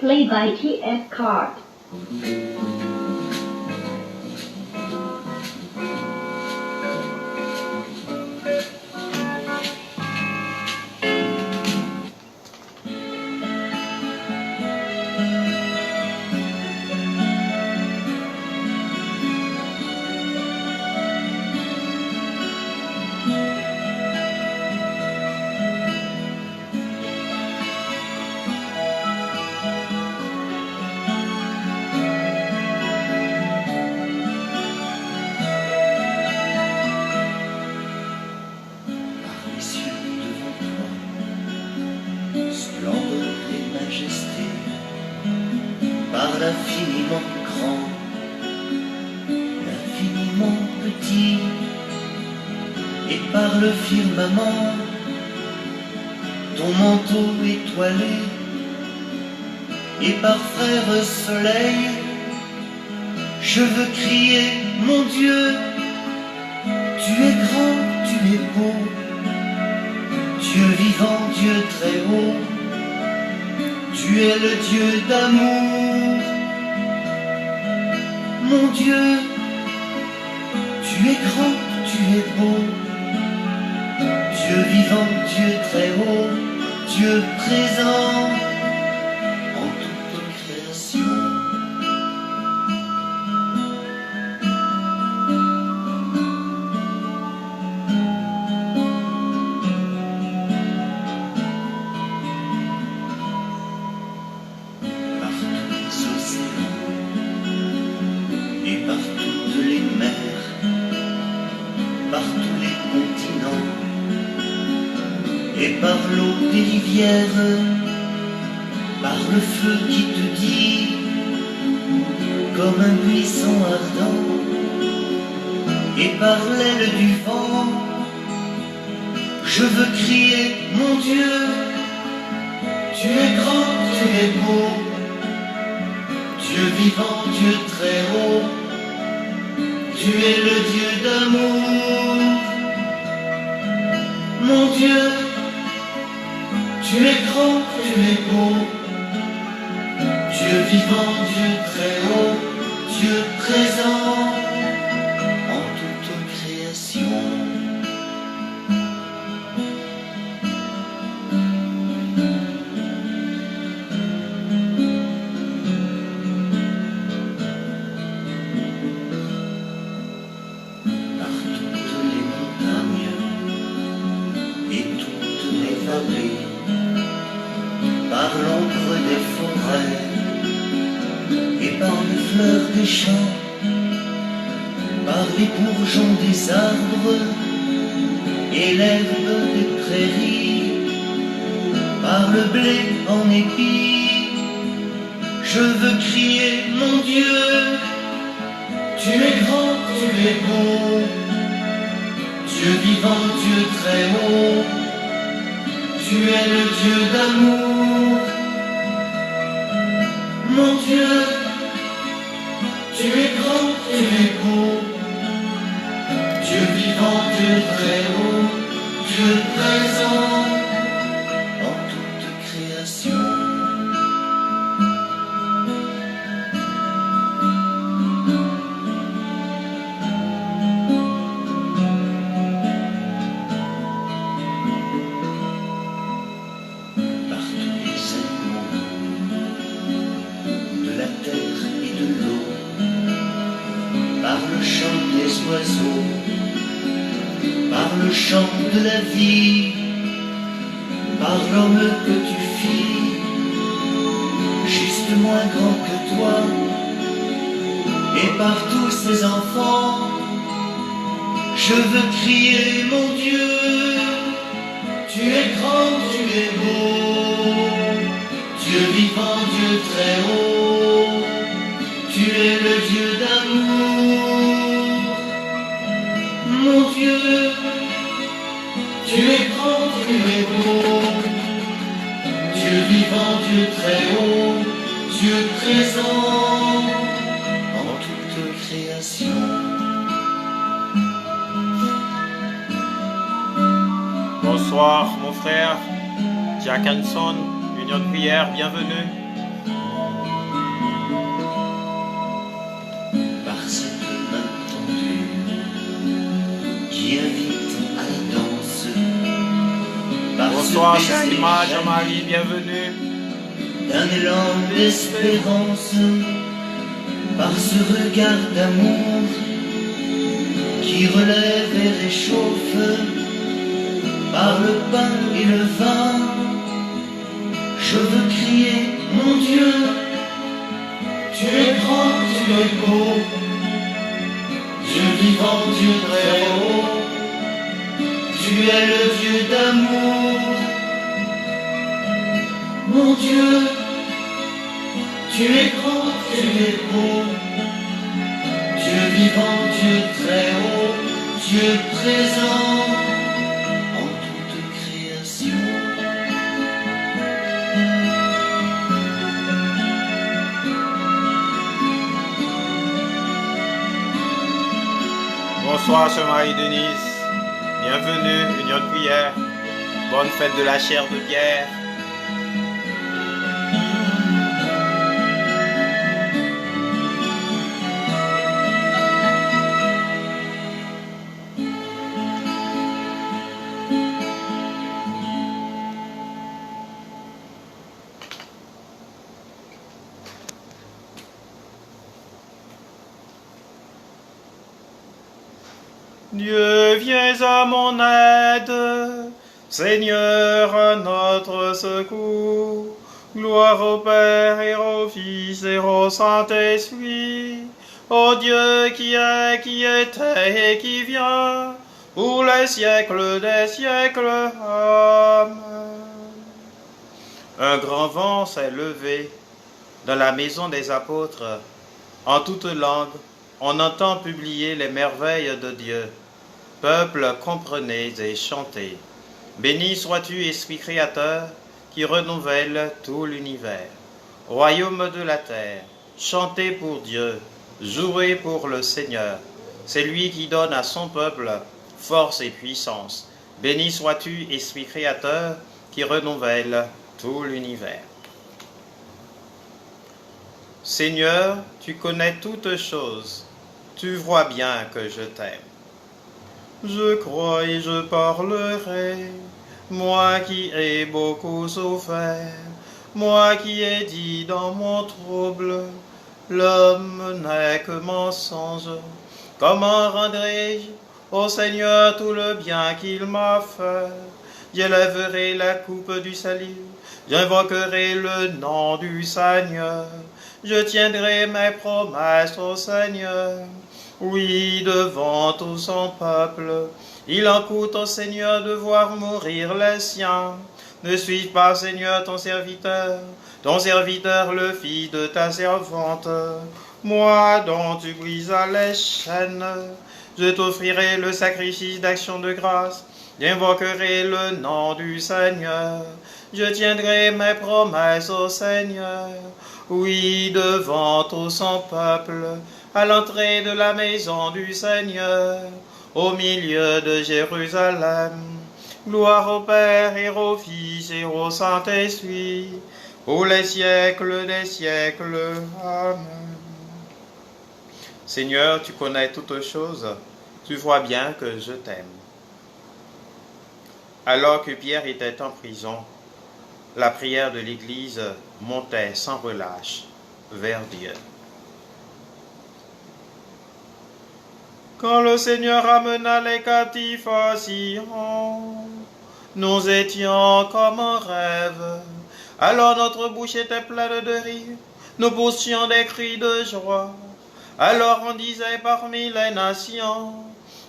Play by T.S. Card. Splendeur et majesté, par l'infiniment grand, l'infiniment petit, et par le firmament, ton manteau étoilé, et par frère soleil, je veux crier, mon Dieu, tu es grand, tu es beau, Dieu vivant, Dieu très haut, tu es le Dieu d'amour. Mon Dieu, tu es grand, tu es beau, Dieu vivant, Dieu très haut, Dieu présent en toute création. Et par toutes les mers, par tous les continents, et par l'eau des rivières, par le feu qui te dit, comme un buisson ardent, et par l'aile du vent, je veux crier, mon Dieu, tu es grand, tu es beau, Dieu vivant, Dieu très haut, tu es le Dieu d'amour. Mon Dieu, tu es grand, tu es beau, Dieu vivant, Dieu très haut, Dieu présent en toute création. Par l'ombre des forêts et par les fleurs des champs, par les bourgeons des arbres et l'herbe des prairies, par le blé en épis, je veux crier, mon Dieu, tu es grand, tu es beau, Dieu vivant, Dieu très haut, tu es le Dieu d'amour. Mon Dieu, tu es grand, tu es beau, Dieu vivant, Dieu très haut, Dieu présent en toute création. Par le chant des oiseaux, par le chant de la vie, par l'homme que tu fis, juste moins grand que toi, et par tous ces enfants, je veux crier, mon Dieu, tu es grand, tu es beau, Dieu vivant, Dieu très haut, tu es le Dieu d'amour. Mon Dieu, tu es grand, tu es beau, Dieu vivant, Dieu très haut, Dieu présent en toute création. Bonsoir mon frère, Jack Hanson, Union de prière, bienvenue. et invitons à la danse. Par Bonsoir, ce chère baiser image, jaloux Marie, bienvenue. d'un élan d'espérance, par ce regard d'amour qui relève et réchauffe, par le pain et le vin, je veux crier, mon Dieu, tu es grand, tu es beau, Dieu vivant, Dieu très haut, tu es le Dieu d'amour. Mon Dieu, tu es grand, tu es beau, Dieu vivant, Dieu très haut, Dieu présent en toute création. Bonsoir, chère Marie-Denise. Bienvenue, union de prière. Bonne fête de la chair de Pierre. Dieu, viens à mon aide, Seigneur, à notre secours. Gloire au Père et au Fils et au Saint-Esprit, au Dieu qui est, qui était et qui vient, pour les siècles des siècles. Amen. Un grand vent s'est levé dans la maison des apôtres. En toute langue, on entend publier les merveilles de Dieu. Peuple, comprenez et chantez. Béni sois-tu, Esprit Créateur, qui renouvelle tout l'univers. Royaume de la terre, chantez pour Dieu, jouez pour le Seigneur. C'est lui qui donne à son peuple force et puissance. Béni sois-tu, Esprit Créateur, qui renouvelle tout l'univers. Seigneur, tu connais toutes choses, tu vois bien que je t'aime. Je crois et je parlerai, moi qui ai beaucoup souffert, moi qui ai dit dans mon trouble, l'homme n'est que mensonge. Comment rendrai-je au Seigneur tout le bien qu'il m'a fait? J'élèverai la coupe du salut, j'invoquerai le nom du Seigneur. Je tiendrai mes promesses au Seigneur. Oui, devant tout son peuple, il en coûte au Seigneur de voir mourir les siens. Ne suis-je pas, Seigneur, ton serviteur le fils de ta servante? Moi dont tu brisas les chaînes, je t'offrirai le sacrifice d'action de grâce, j'invoquerai le nom du Seigneur. Je tiendrai mes promesses au Seigneur. Oui, devant tout son peuple, à l'entrée de la maison du Seigneur, au milieu de Jérusalem. Gloire au Père et au Fils et au Saint-Esprit, pour les siècles des siècles. Amen. Seigneur, tu connais toutes choses, tu vois bien que je t'aime. Alors que Pierre était en prison, la prière de l'Église montait sans relâche vers Dieu. Quand le Seigneur amena les captifs à Sion, nous étions comme en rêve. Alors notre bouche était pleine de rire, nous poussions des cris de joie. Alors on disait parmi les nations,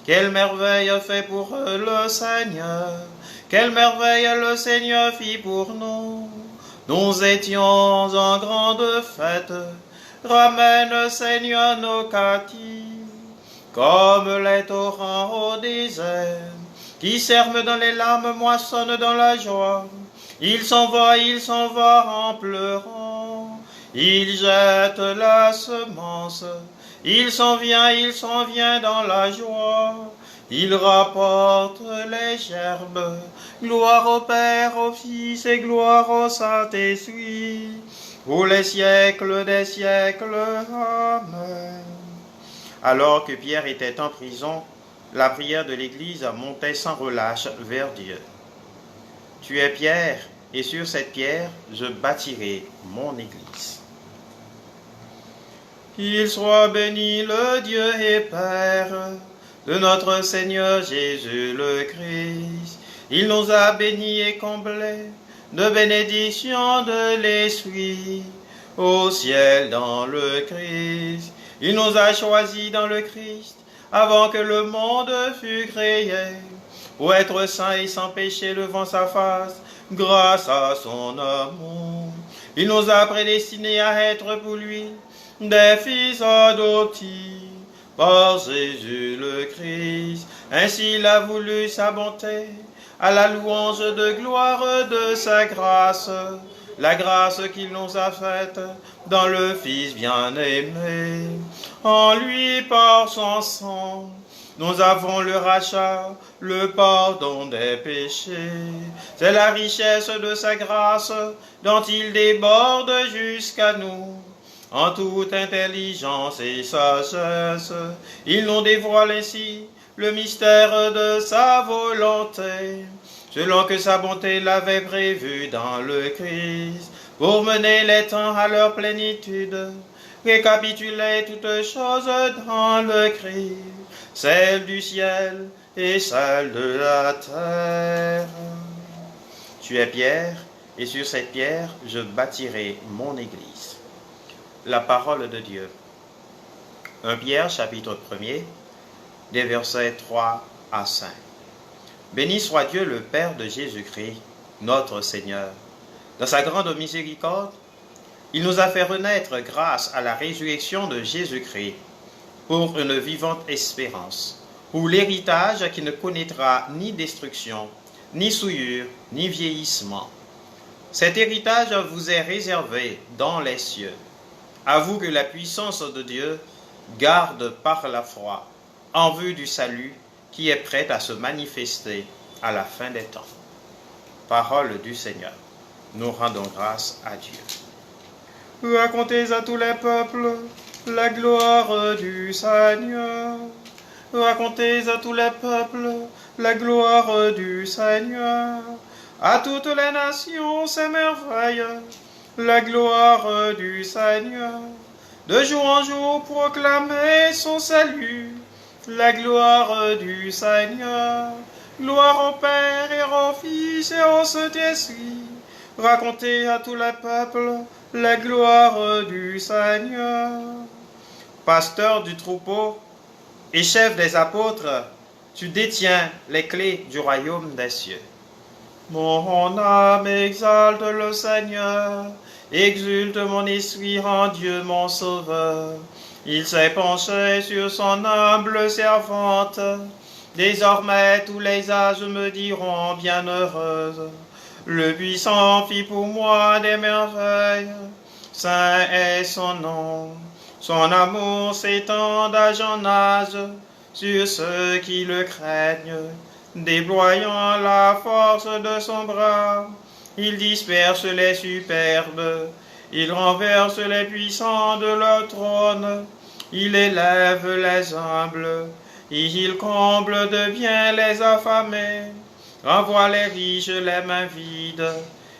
quelle merveille a fait pour eux le Seigneur, quelle merveille le Seigneur fit pour nous. Nous étions en grande fête, ramène Seigneur nos captifs. Comme les torrents au désert, qui serment dans les larmes, moissonnent dans la joie. Il s'en va en pleurant. Il jette la semence. Il s'en vient dans la joie. Il rapporte les gerbes. Gloire au Père, au Fils et gloire au Saint-Esprit, pour les siècles des siècles. Amen. Alors que Pierre était en prison, la prière de l'Église montait sans relâche vers Dieu. Tu es pierre, et sur cette pierre, je bâtirai mon Église. Qu'il soit béni le Dieu et Père de notre Seigneur Jésus le Christ. Il nous a bénis et comblés de bénédictions de l'Esprit au ciel dans le Christ. Il nous a choisis dans le Christ avant que le monde fût créé, pour être saints et sans péché devant sa face, grâce à son amour. Il nous a prédestinés à être pour lui des fils adoptifs par Jésus le Christ. Ainsi il a voulu sa bonté à la louange de gloire de sa grâce, la grâce qu'il nous a faite dans le Fils bien-aimé. En lui, par son sang, nous avons le rachat, le pardon des péchés. C'est la richesse de sa grâce dont il déborde jusqu'à nous. En toute intelligence et sagesse, il nous dévoile ainsi le mystère de sa volonté, selon que sa bonté l'avait prévu dans le Christ, pour mener les temps à leur plénitude, récapituler toutes choses dans le Christ, celle du ciel et celle de la terre. Tu es pierre, et sur cette pierre je bâtirai mon Église. La parole de Dieu. 1 Pierre, chapitre 1er, des versets 3 à 5. Béni soit Dieu le Père de Jésus-Christ, notre Seigneur. Dans sa grande miséricorde, il nous a fait renaître grâce à la résurrection de Jésus-Christ pour une vivante espérance, pour l'héritage qui ne connaîtra ni destruction, ni souillure, ni vieillissement. Cet héritage vous est réservé dans les cieux. À vous que la puissance de Dieu garde par la foi en vue du salut qui est prêt à se manifester à la fin des temps. Parole du Seigneur. Nous rendons grâce à Dieu. Racontez à tous les peuples la gloire du Seigneur. Racontez à tous les peuples la gloire du Seigneur. À toutes les nations ses merveilles, la gloire du Seigneur. De jour en jour proclamez son salut, la gloire du Seigneur. Gloire au Père et au Fils et au Saint-Esprit. Racontez à tous les peuples la gloire du Seigneur. Pasteur du troupeau et chef des apôtres, tu détiens les clés du royaume des cieux. Mon âme exalte le Seigneur, exulte mon esprit en Dieu mon Sauveur. Il s'est penché sur son humble servante. Désormais tous les âges me diront bienheureuse. Le puissant fit pour moi des merveilles. Saint est son nom. Son amour s'étend d'âge en âge sur ceux qui le craignent. Déployant la force de son bras, il disperse les superbes, il renverse les puissants de leur trône, il élève les humbles, il comble de bien les affamés, renvoie les riches les mains vides,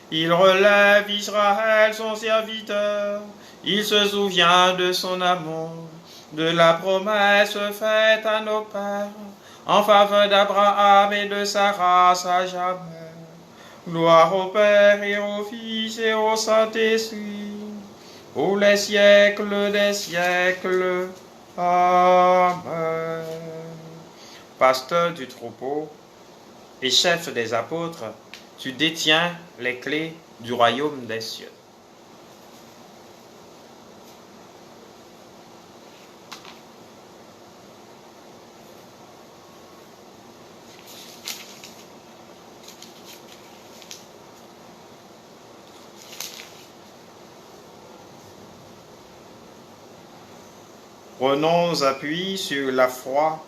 il relève Israël son serviteur, il se souvient de son amour, de la promesse faite à nos pères, en faveur d'Abraham et de sa race à jamais. Gloire au Père et au Fils et au Saint-Esprit, pour les siècles des siècles. Amen. Pasteur du troupeau et chef des apôtres, tu détiens les clés du royaume des cieux. Prenons appui sur la foi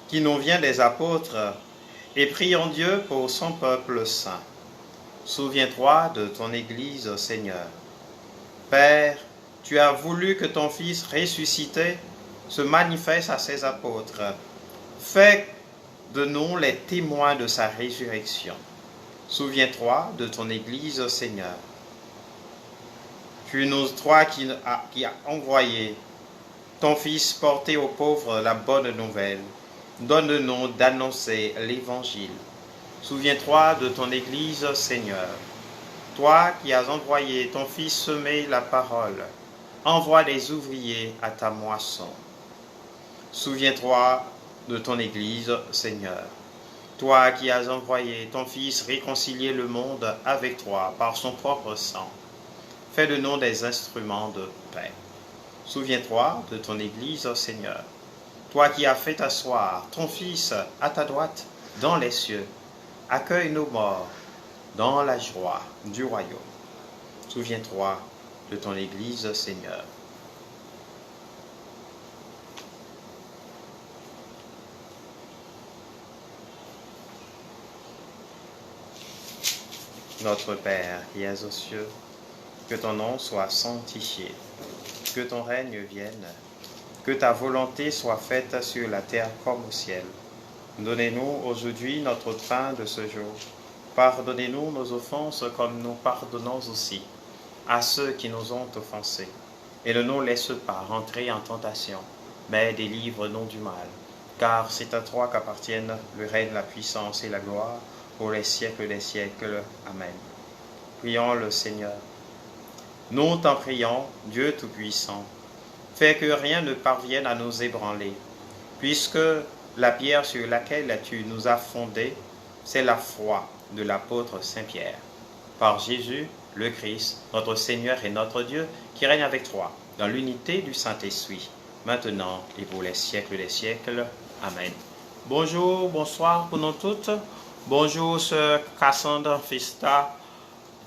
qui nous vient des apôtres et prions Dieu pour son peuple saint. Souviens-toi de ton Église, Seigneur. Père, tu as voulu que ton Fils ressuscité se manifeste à ses apôtres. Fais de nous les témoins de sa résurrection. Souviens-toi de ton Église, Seigneur. Tu nous, toi qui as envoyé ton Fils porter aux pauvres la bonne nouvelle, donne-nous d'annoncer l'Évangile. Souviens-toi de ton Église, Seigneur. Toi qui as envoyé ton Fils semer la parole, envoie des ouvriers à ta moisson. Souviens-toi de ton Église, Seigneur. Toi qui as envoyé ton Fils réconcilier le monde avec toi par son propre sang, fais de nous des instruments de paix. Souviens-toi de ton Église, Seigneur. Toi qui as fait asseoir ton Fils à ta droite dans les cieux, accueille nos morts dans la joie du royaume. Souviens-toi de ton Église, Seigneur. Notre Père qui es aux cieux, que ton nom soit sanctifié, que ton règne vienne, que ta volonté soit faite sur la terre comme au ciel. Donnez-nous aujourd'hui notre pain de ce jour. Pardonnez-nous nos offenses comme nous pardonnons aussi à ceux qui nous ont offensés. Et ne nous laisse pas rentrer en tentation, mais délivre-nous du mal. Car c'est à toi qu'appartiennent le règne, la puissance et la gloire pour les siècles des siècles. Amen. Prions le Seigneur. Nous t'en prions, Dieu Tout-Puissant, fais que rien ne parvienne à nous ébranler, puisque la pierre sur laquelle tu nous as fondés, c'est la foi de l'apôtre Saint-Pierre. Par Jésus, le Christ, notre Seigneur et notre Dieu, qui règne avec toi, dans l'unité du Saint-Esprit, maintenant et pour les siècles des siècles. Amen. Bonjour, bonsoir pour nous toutes. Bonjour, sœur Cassandre Festa.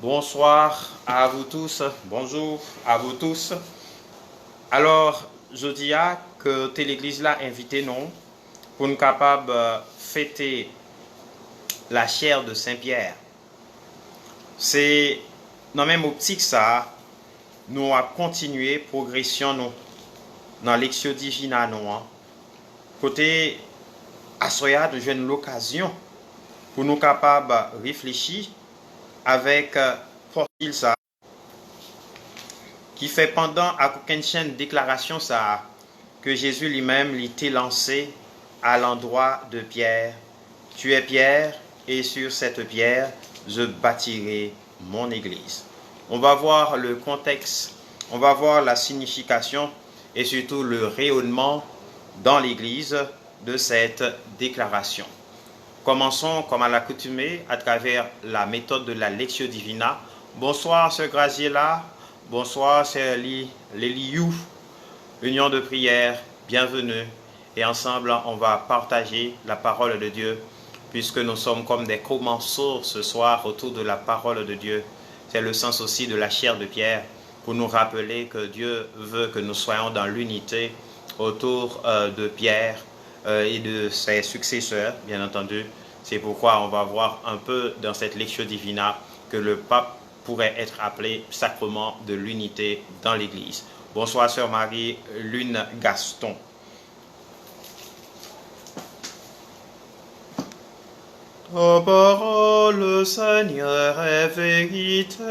Bonsoir à vous tous. Bonjour à vous tous. Alors, je dis que telle église là invité nous pour nous capables fêter la chair de Saint-Pierre. C'est dans la même optique ça, nous a continué progression nous dans l'Lectio Divina nous. Côté assoya de jeune l'occasion pour nous capables réfléchir avec fortile ça qui fait pendant à aucune chaîne déclaration ça que Jésus lui-même l'était lancé à l'endroit de Pierre. Tu es Pierre et sur cette pierre je bâtirai mon église. On va voir le contexte, on va voir la signification et surtout le rayonnement dans l'église de cette déclaration. Commençons comme à l'accoutumée à travers la méthode de la Lectio Divina. Bonsoir sœur Graziella, bonsoir sœur Léliou, union de prière, bienvenue. Et ensemble on va partager la parole de Dieu puisque nous sommes comme des commensaux ce soir autour de la parole de Dieu. C'est le sens aussi de la chair de Pierre pour nous rappeler que Dieu veut que nous soyons dans l'unité autour de Pierre et de ses successeurs, bien entendu. C'est pourquoi on va voir un peu dans cette Lectio Divina que le pape pourrait être appelé sacrement de l'unité dans l'Église. Bonsoir sœur Marie Lune Gaston. Ta parole, Seigneur, est vérité,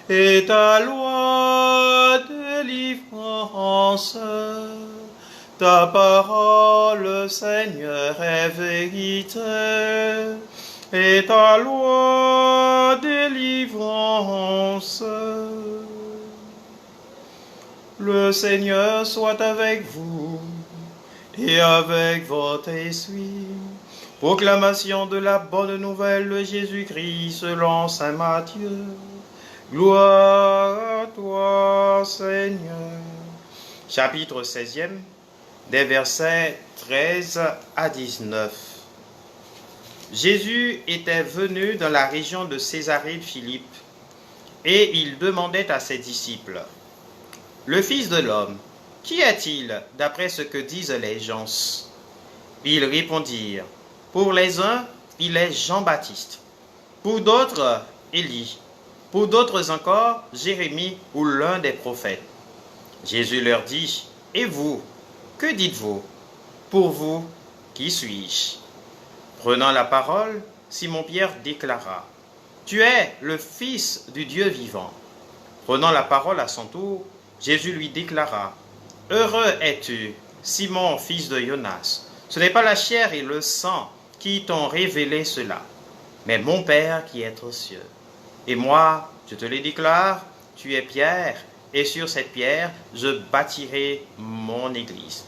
et ta loi délivrance. Ta parole, Seigneur, est vérité, et ta loi délivrance. Le Seigneur soit avec vous, et avec votre esprit. Proclamation de la bonne nouvelle de Jésus-Christ selon saint Matthieu. Gloire à toi, Seigneur. Chapitre 16e, des versets 13 à 19. Jésus était venu dans la région de Césarée de Philippe, et il demandait à ses disciples, « Le Fils de l'homme, qui est-il d'après ce que disent les gens ?» Ils répondirent, « Pour les uns, il est Jean-Baptiste, pour d'autres, Élie, pour d'autres encore, Jérémie ou l'un des prophètes. » Jésus leur dit, « Et vous, que dites-vous » Pour vous, qui suis-je? Prenant la parole, Simon-Pierre déclara, tu es le Fils du Dieu vivant. Prenant la parole à son tour, Jésus lui déclara, heureux es-tu, Simon, fils de Jonas. Ce n'est pas la chair et le sang qui t'ont révélé cela, mais mon Père qui est aux cieux. Et moi, je te le déclare, tu es Pierre, et sur cette pierre, je bâtirai mon église.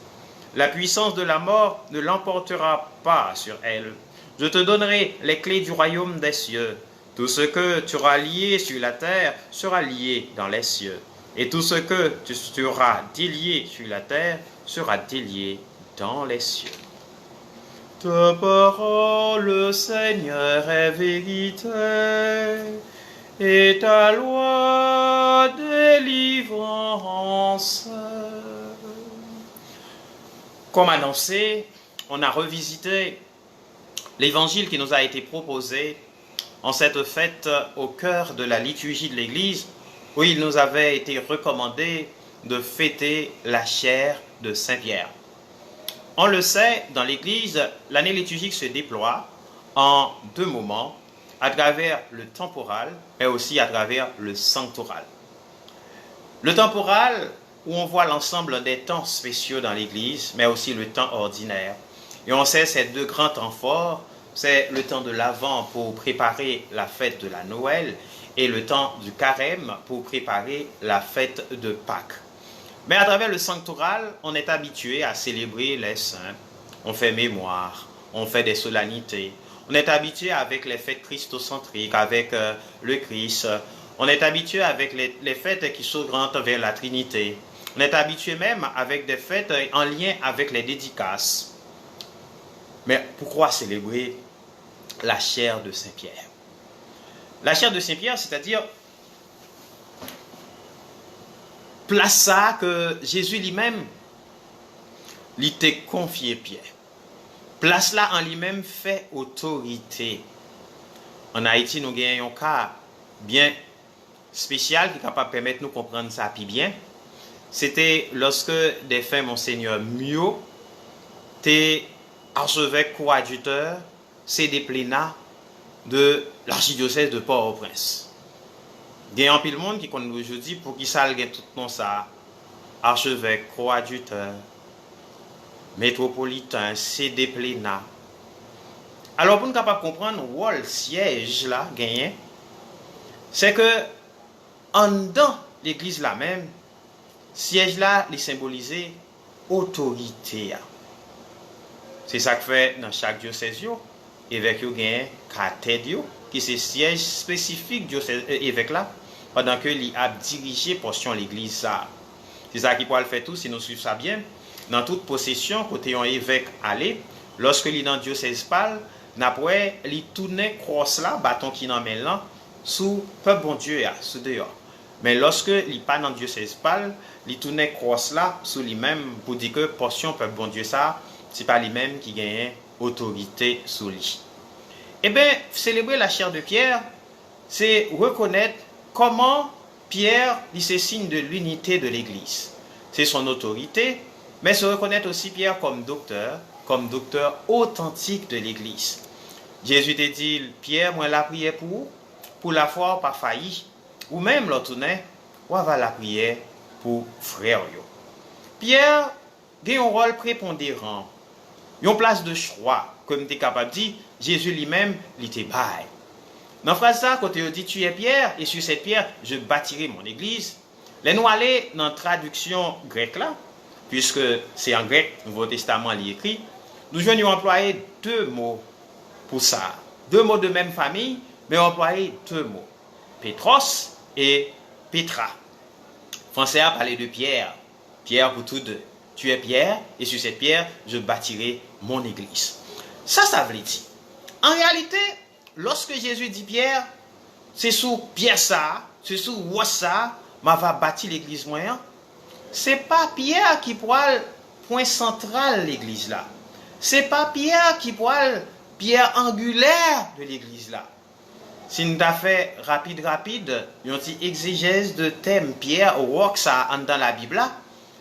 La puissance de la mort ne l'emportera pas sur elle. Je te donnerai les clés du royaume des cieux. Tout ce que tu auras lié sur la terre sera lié dans les cieux. Et tout ce que tu auras délié sur la terre sera délié dans les cieux. Ta parole, Seigneur, est vérité, et ta loi délivrance. Comme annoncé, on a revisité l'évangile qui nous a été proposé en cette fête au cœur de la liturgie de l'Église, où il nous avait été recommandé de fêter la chair de Saint-Pierre. On le sait, dans l'Église, l'année liturgique se déploie en deux moments, à travers le temporal, mais aussi à travers le sanctoral. Le temporal, où on voit l'ensemble des temps spéciaux dans l'Église, mais aussi le temps ordinaire. Et on sait ces deux grands temps forts, c'est le temps de l'Avent pour préparer la fête de la Noël et le temps du Carême pour préparer la fête de Pâques. Mais à travers le sanctoral, on est habitué à célébrer les saints. On fait mémoire, on fait des solennités. On est habitué avec les fêtes christocentriques, avec le Christ. On est habitué avec les fêtes qui s'orientent vers la Trinité. On est habitué même avec des fêtes en lien avec les dédicaces. Mais pourquoi célébrer la chair de Saint-Pierre? La chair de Saint-Pierre, c'est-à-dire place ça que Jésus lui-même l'était confié Pierre. Place là en lui-même fait autorité. En Haïti, nous gagnons un cas bien spécial qui est capable de permettre de nous comprendre ça puis bien. C'était lorsque des fins Monseigneur Mio, t'es archevêque coadjuteur, CD plénat de l'archidiocèse de Port-au-Prince. Il y a un peu de monde qui connaît aujourd'hui pour qui ça gagne tout le monde ça. Archevêque, coadjuteur, métropolitain, CD plénat. Alors pour nous capable comprendre le siège là gagné, c'est que en dedans l'église là même, siège là il symbolisait autorité. C'est ça que fait dans chaque diocèse évêque yo gagne cathédrale qui c'est siège spécifique diocèse évêque là pendant que il a dirigé portion l'église ça. C'est ça qui peut le faire tout si nous suivons ça bien. Dans toute possession côté un évêque aller, lorsque il dans diocèse parle, n'après il tourner crosse là bâton qui dans main là sous peuple bon Dieu sous dehors. Mais lorsque il pas dans diocèse parle, il tourner crosse là sous lui-même pour dire que portion peuple bon Dieu ça, c'est pas lui-même qui gagne autorité sur lui. Eh bien, célébrer la chair de Pierre, c'est reconnaître comment Pierre, il se signe de l'unité de l'Église. C'est son autorité, mais se reconnaître aussi Pierre comme docteur authentique de l'Église. Jésus te dit, Pierre, moi la prière pour la foi pas failli, ou même l'autre ou va la prière pour frère yo. Pierre a un rôle prépondérant, une place de choix, comme tu es capable de dire, Jésus lui-même, il était bail. Dans la phrase ça, quand il dit tu es Pierre, et sur cette pierre, je bâtirai mon église. Les nous aller dans la traduction grecque là, puisque c'est en grec, le Nouveau Testament l'y écrit, nous venons employer deux mots pour ça. Deux mots de même famille, mais employer deux mots. Pétros et Pétra. Français a parlé de Pierre. Pierre pour tous deux. Tu es Pierre, et sur cette pierre, je bâtirai mon église. Ça veut dire. En réalité, lorsque Jésus dit Pierre, c'est sous Pierre ça, c'est sous roi ça, m'a va bâtir l'église moyen. C'est pas Pierre qui pourra le point central de l'église là. C'est pas Pierre qui pourra le pierre angulaire de l'église là. Si nous avons fait rapide, une petite exégèse de thème Pierre au rock ça dans la Bible là,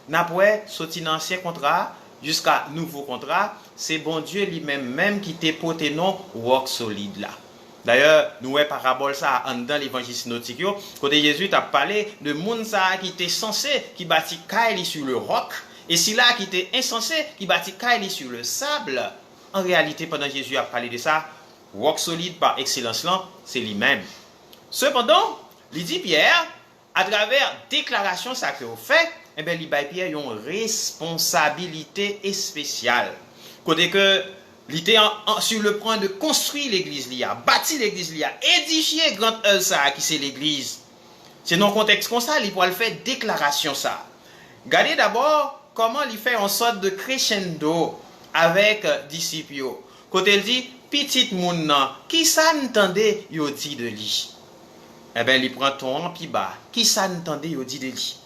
nous avons sorti dans l'ancien contrat, jusqu'à nouveau contrat, c'est bon Dieu lui-même qui t'a porté non roc solide là. D'ailleurs, nous avons parabole ça dans l'évangile synoptique, côté Jésus a parlé de monde qui était censé qui bâtit Kaili sur le roc, et si là qui était insensé qui bâtit Kaili sur le sable. En réalité, pendant Jésus a parlé de ça, roc solide par excellence là, c'est lui-même. Cependant, il dit Pierre, à travers déclaration ça que vous fait, eh bien, il Pierre a une responsabilité spéciale. Côté que il était sur le point de construire l'église, il a bâti l'église, il a édifié grand œuvre ça qui c'est l'église. C'est dans le contexte comme ça, il pourra le faire déclaration ça. Regardez d'abord comment il fait en sorte de crescendo avec disciples. Côté il dit petit moun qui ça n'entendait yo dit de lui. Eh bien, il prend ton en pi bas, qui ça n'entendait yo dit de lui.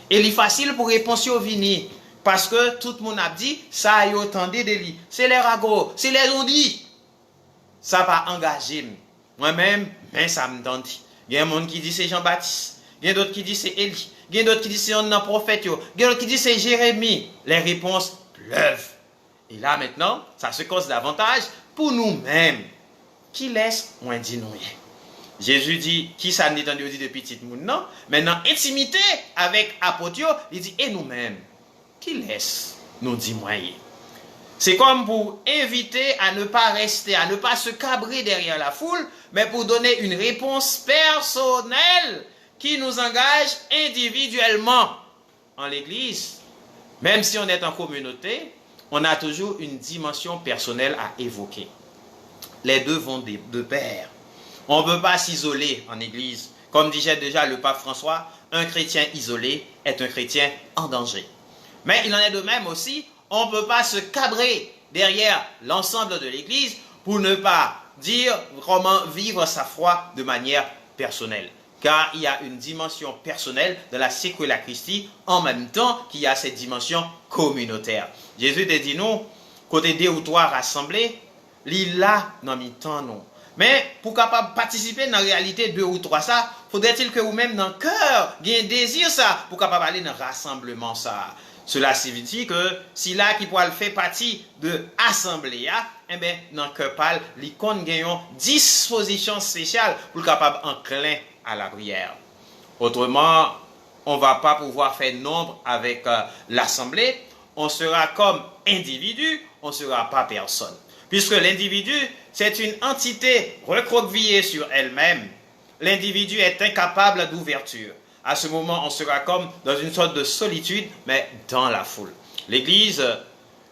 Et il est facile pour répondre au vini. Parce que tout le monde a dit, ça y entendait de lui. C'est les ragots, c'est les on dit. Ça va engager. Moi-même, mais ça me tente. Il y a un monde qui dit c'est Jean-Baptiste. Il y a d'autres qui disent c'est Élie. Il y a d'autres qui disent c'est un prophète. Il y a d'autres qui disent c'est Jérémie. Les réponses pleuvent. Et là maintenant, ça se cause davantage pour nous-mêmes. Qui laisse moins dit nous. Jésus dit, qui ça n'est entendu de petit monde, non? Maintenant, intimité avec apôtre, il dit, et nous-mêmes, qui laisse nous dire moyen? C'est comme pour inviter à ne pas rester, à ne pas se cabrer derrière la foule, mais pour donner une réponse personnelle qui nous engage individuellement. En l'Église, même si on est en communauté, on a toujours une dimension personnelle à évoquer. Les deux vont de pair. On ne peut pas s'isoler en Église. Comme disait déjà le pape François, un chrétien isolé est un chrétien en danger. Mais il en est de même aussi, on ne peut pas se cabrer derrière l'ensemble de l'Église pour ne pas dire comment vivre sa foi de manière personnelle. Car il y a une dimension personnelle de la Secula Christi en même temps qu'il y a cette dimension communautaire. Jésus te dit nous, côté 2 ou 3 rassemblés, il là dans mi-temps non. Mais pour capable participer dans la réalité 2 ou 3 ça, faudrait-il que vous-même dans le cœur, ayez un désir ça, pour capable aller dans le rassemblement ça. Cela signifie que si là qui pourra le faire partie de l'assemblée, eh bien, dans le cœur pâle, l'icône gagne une disposition spéciale pour capable enclin à la prière. Autrement, on ne va pas pouvoir faire nombre avec l'assemblée, on sera comme individu, on ne sera pas personne. Puisque l'individu, c'est une entité recroquevillée sur elle-même. L'individu est incapable d'ouverture. À ce moment, on sera comme dans une sorte de solitude, mais dans la foule. L'Église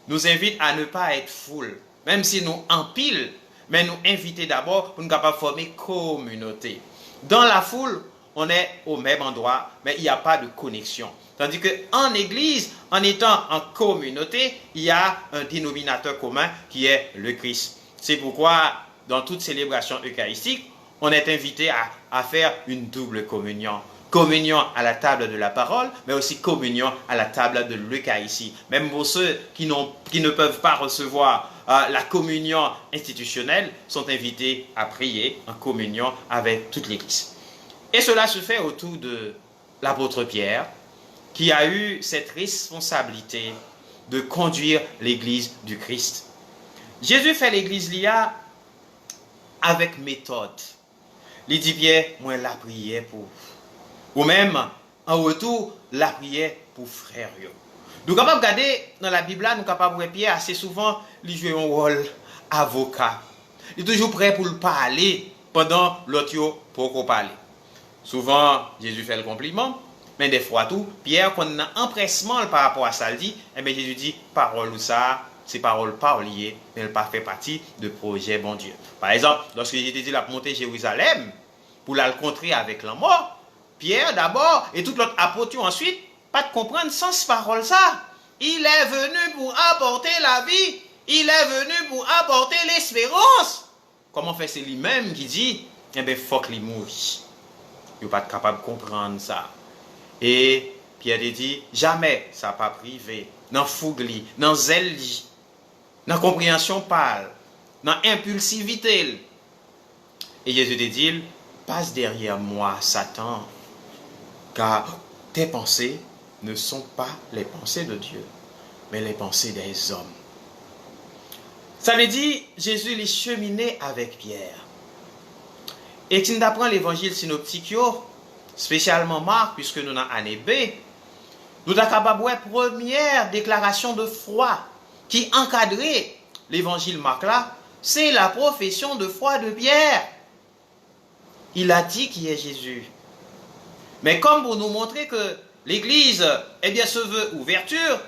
nous invite à ne pas être foule, même si nous empilons, mais nous inviter d'abord pour nous capables de former communauté. Dans la foule, on est au même endroit, mais il n'y a pas de connexion. Tandis qu'en Église, en étant en communauté, il y a un dénominateur commun qui est le Christ. C'est pourquoi, dans toute célébration eucharistique, on est invité à faire une double communion. Communion à la table de la parole, mais aussi communion à la table de l'Eucharistie. Même pour ceux qui ne peuvent pas recevoir la communion institutionnelle, sont invités à prier en communion avec toute l'Église. Et cela se fait autour de l'apôtre Pierre, qui a eu cette responsabilité de conduire l'Église du Christ. Jésus fait l'Église l'IA avec méthode. Il dit Pierre, moi la prière pour. Ou même, en retour, la prière pour frère. Nous sommes capables de regarder dans la Bible, nous sommes capables de voir Pierre assez souvent, il joue un rôle avocat. Il est toujours prêt pour le parler pendant l'autre pour parler. Souvent, Jésus fait le compliment, mais des fois tout, Pierre, quand on a un empressement par rapport à ça, il dit, eh bien Jésus dit, parole ou ça, c'est parole pas liée, mais elle pas fait partie du projet bon Dieu. Par exemple, lorsque Jésus dit la montée Jérusalem, pour la rencontrer avec la mort, Pierre d'abord et tout l'autre apôtre ensuite, pas de comprendre sans parole ça. Il est venu pour apporter la vie, il est venu pour apporter l'espérance. Comment fait c'est lui-même qui dit, eh bien, faut qu'il mourit. Il n'est pas capable de comprendre ça. Et Pierre dit, jamais ça n'a pas privé, dans fougli, dans zèle, dans compréhension pâle, dans impulsivité. Et Jésus dit, passe derrière moi, Satan, car tes pensées ne sont pas les pensées de Dieu. mais les pensées des hommes. Ça veut dire, Jésus les cheminait avec Pierre. Et si nous apprenons l'évangile synoptique, spécialement Marc, puisque nous sommes en année B, nous sommes capables de voir la première déclaration de foi qui encadrait l'évangile Marc là, c'est la profession de foi de Pierre. Il a dit qui est Jésus. Mais comme pour nous montrer que l'Église, eh bien, se veut ouverture,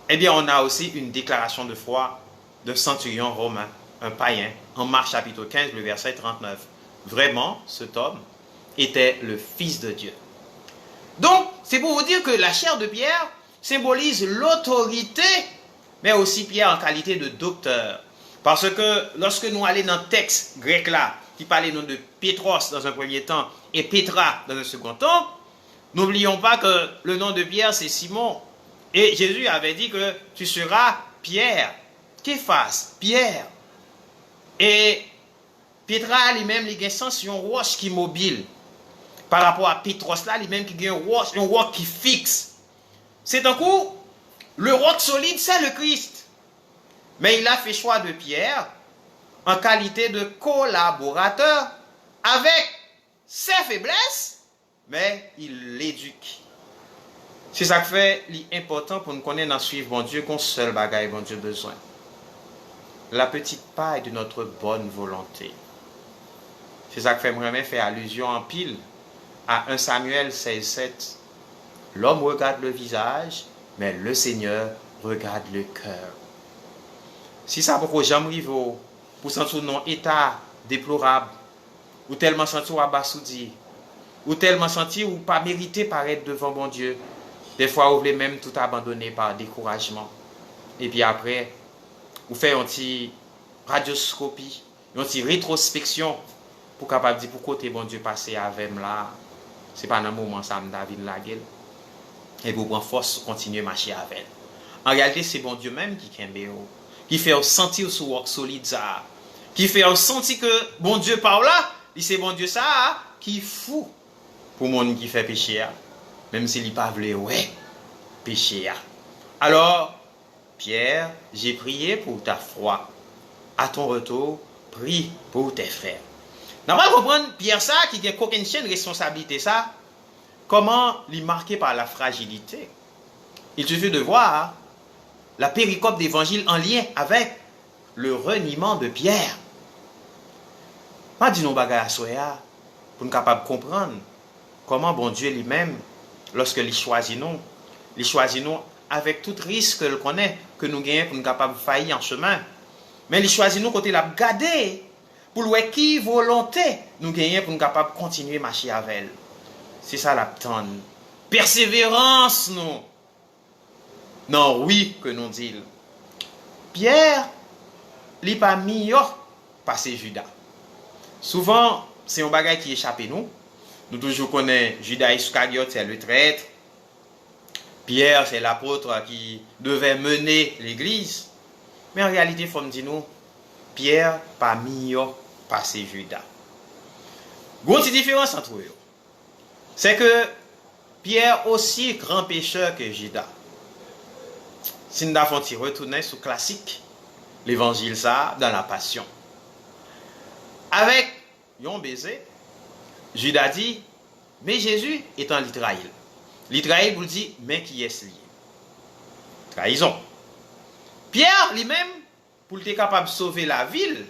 eh bien, on a aussi une déclaration de foi de centurion romain, un païen, en Marc chapitre 15, le verset 39. Vraiment, cet homme était le Fils de Dieu. Donc, c'est pour vous dire que la chair de Pierre symbolise l'autorité, mais aussi Pierre en qualité de docteur. Parce que lorsque nous allons dans le texte grec là, qui parlait de Pétros dans un premier temps et Pétra dans un second temps, n'oublions pas que le nom de Pierre c'est Simon. Et Jésus avait dit que tu seras Pierre. Képhas, Pierre. Et Pétra lui-même, il a un sens sur une roche qui est mobile. Par rapport à Pétros là, lui-même qui a un roc qui fixe. C'est un coup, le roc solide, c'est le Christ. Mais il a fait choix de Pierre en qualité de collaborateur avec ses faiblesses, mais il l'éduque. C'est ça qui fait l'important pour nous connaître dans suivre bon Dieu qu'on seul bagaille bon Dieu besoin. La petite paille de notre bonne volonté. C'est ça qui fait vraiment faire allusion en pile à 1 Samuel 16,7. L'homme regarde le visage, mais le Seigneur regarde le cœur. Si ça pour jamais arriver pour sentir non état déplorable, ou tellement sentir abasoudi, ou tellement sentir ou pas mériter paraître devant bon Dieu, des fois vous voulez même tout abandonner par découragement. Et puis après, vous faites une petite radioscopie, une petite rétrospection pour capable dire pourquoi t'es bon Dieu passé avec moi là. C'est pas dans un moment ça me David la gueule. Et vous prendre force pour continuer à marcher avec elle. En réalité, c'est bon Dieu même qui qui fait sentir ce work solide ça, qui fait sentir que bon Dieu par là, c'est bon Dieu ça qui fou pour monde qui fait péché, même s'il n'est pas voulu ouais péché. Alors Pierre, j'ai prié pour ta foi. À ton retour, prie pour tes frères. Nous allons comprendre Pierre ça qui a aucune chaîne responsabilité ça. Comment l'y marquer par la fragilité. Il suffit de voir la péricope d'évangile en lien avec le reniement de Pierre. Pas dit nos bagages à soya pour nous capable comprendre comment bon Dieu lui-même, lorsque il choisit nous avec tout risque que connaît que nous gagnons pour nous capable de faillir en chemin. Mais il choisit nous côté la garder pour le qui volonté nous gagnons pour nous capable de continuer à marcher avec elle. C'est ça la tonne. Persévérance nous. Non, oui que nous dit. Pierre, il n'est pas meilleur passer Judas. Souvent, c'est un bagage qui échappe nous. Nous toujours connaissons Judas Iscariote, c'est le traître. Pierre, c'est l'apôtre qui devait mener l'église. Mais en réalité, il faut me dire nous, Pierre, pas meilleur passer Judas. Grosse différence entre eux. C'est que Pierre aussi grand pécheur que Judas. Si nous avons retourné sur classique, l'évangile ça, dans la passion. Avec un baiser, Judas dit, mais Jésus étant l'Israël. L'Israël vous dit, mais qui est-ce lié? Trahison. Pierre lui-même, pour être capable de sauver la ville,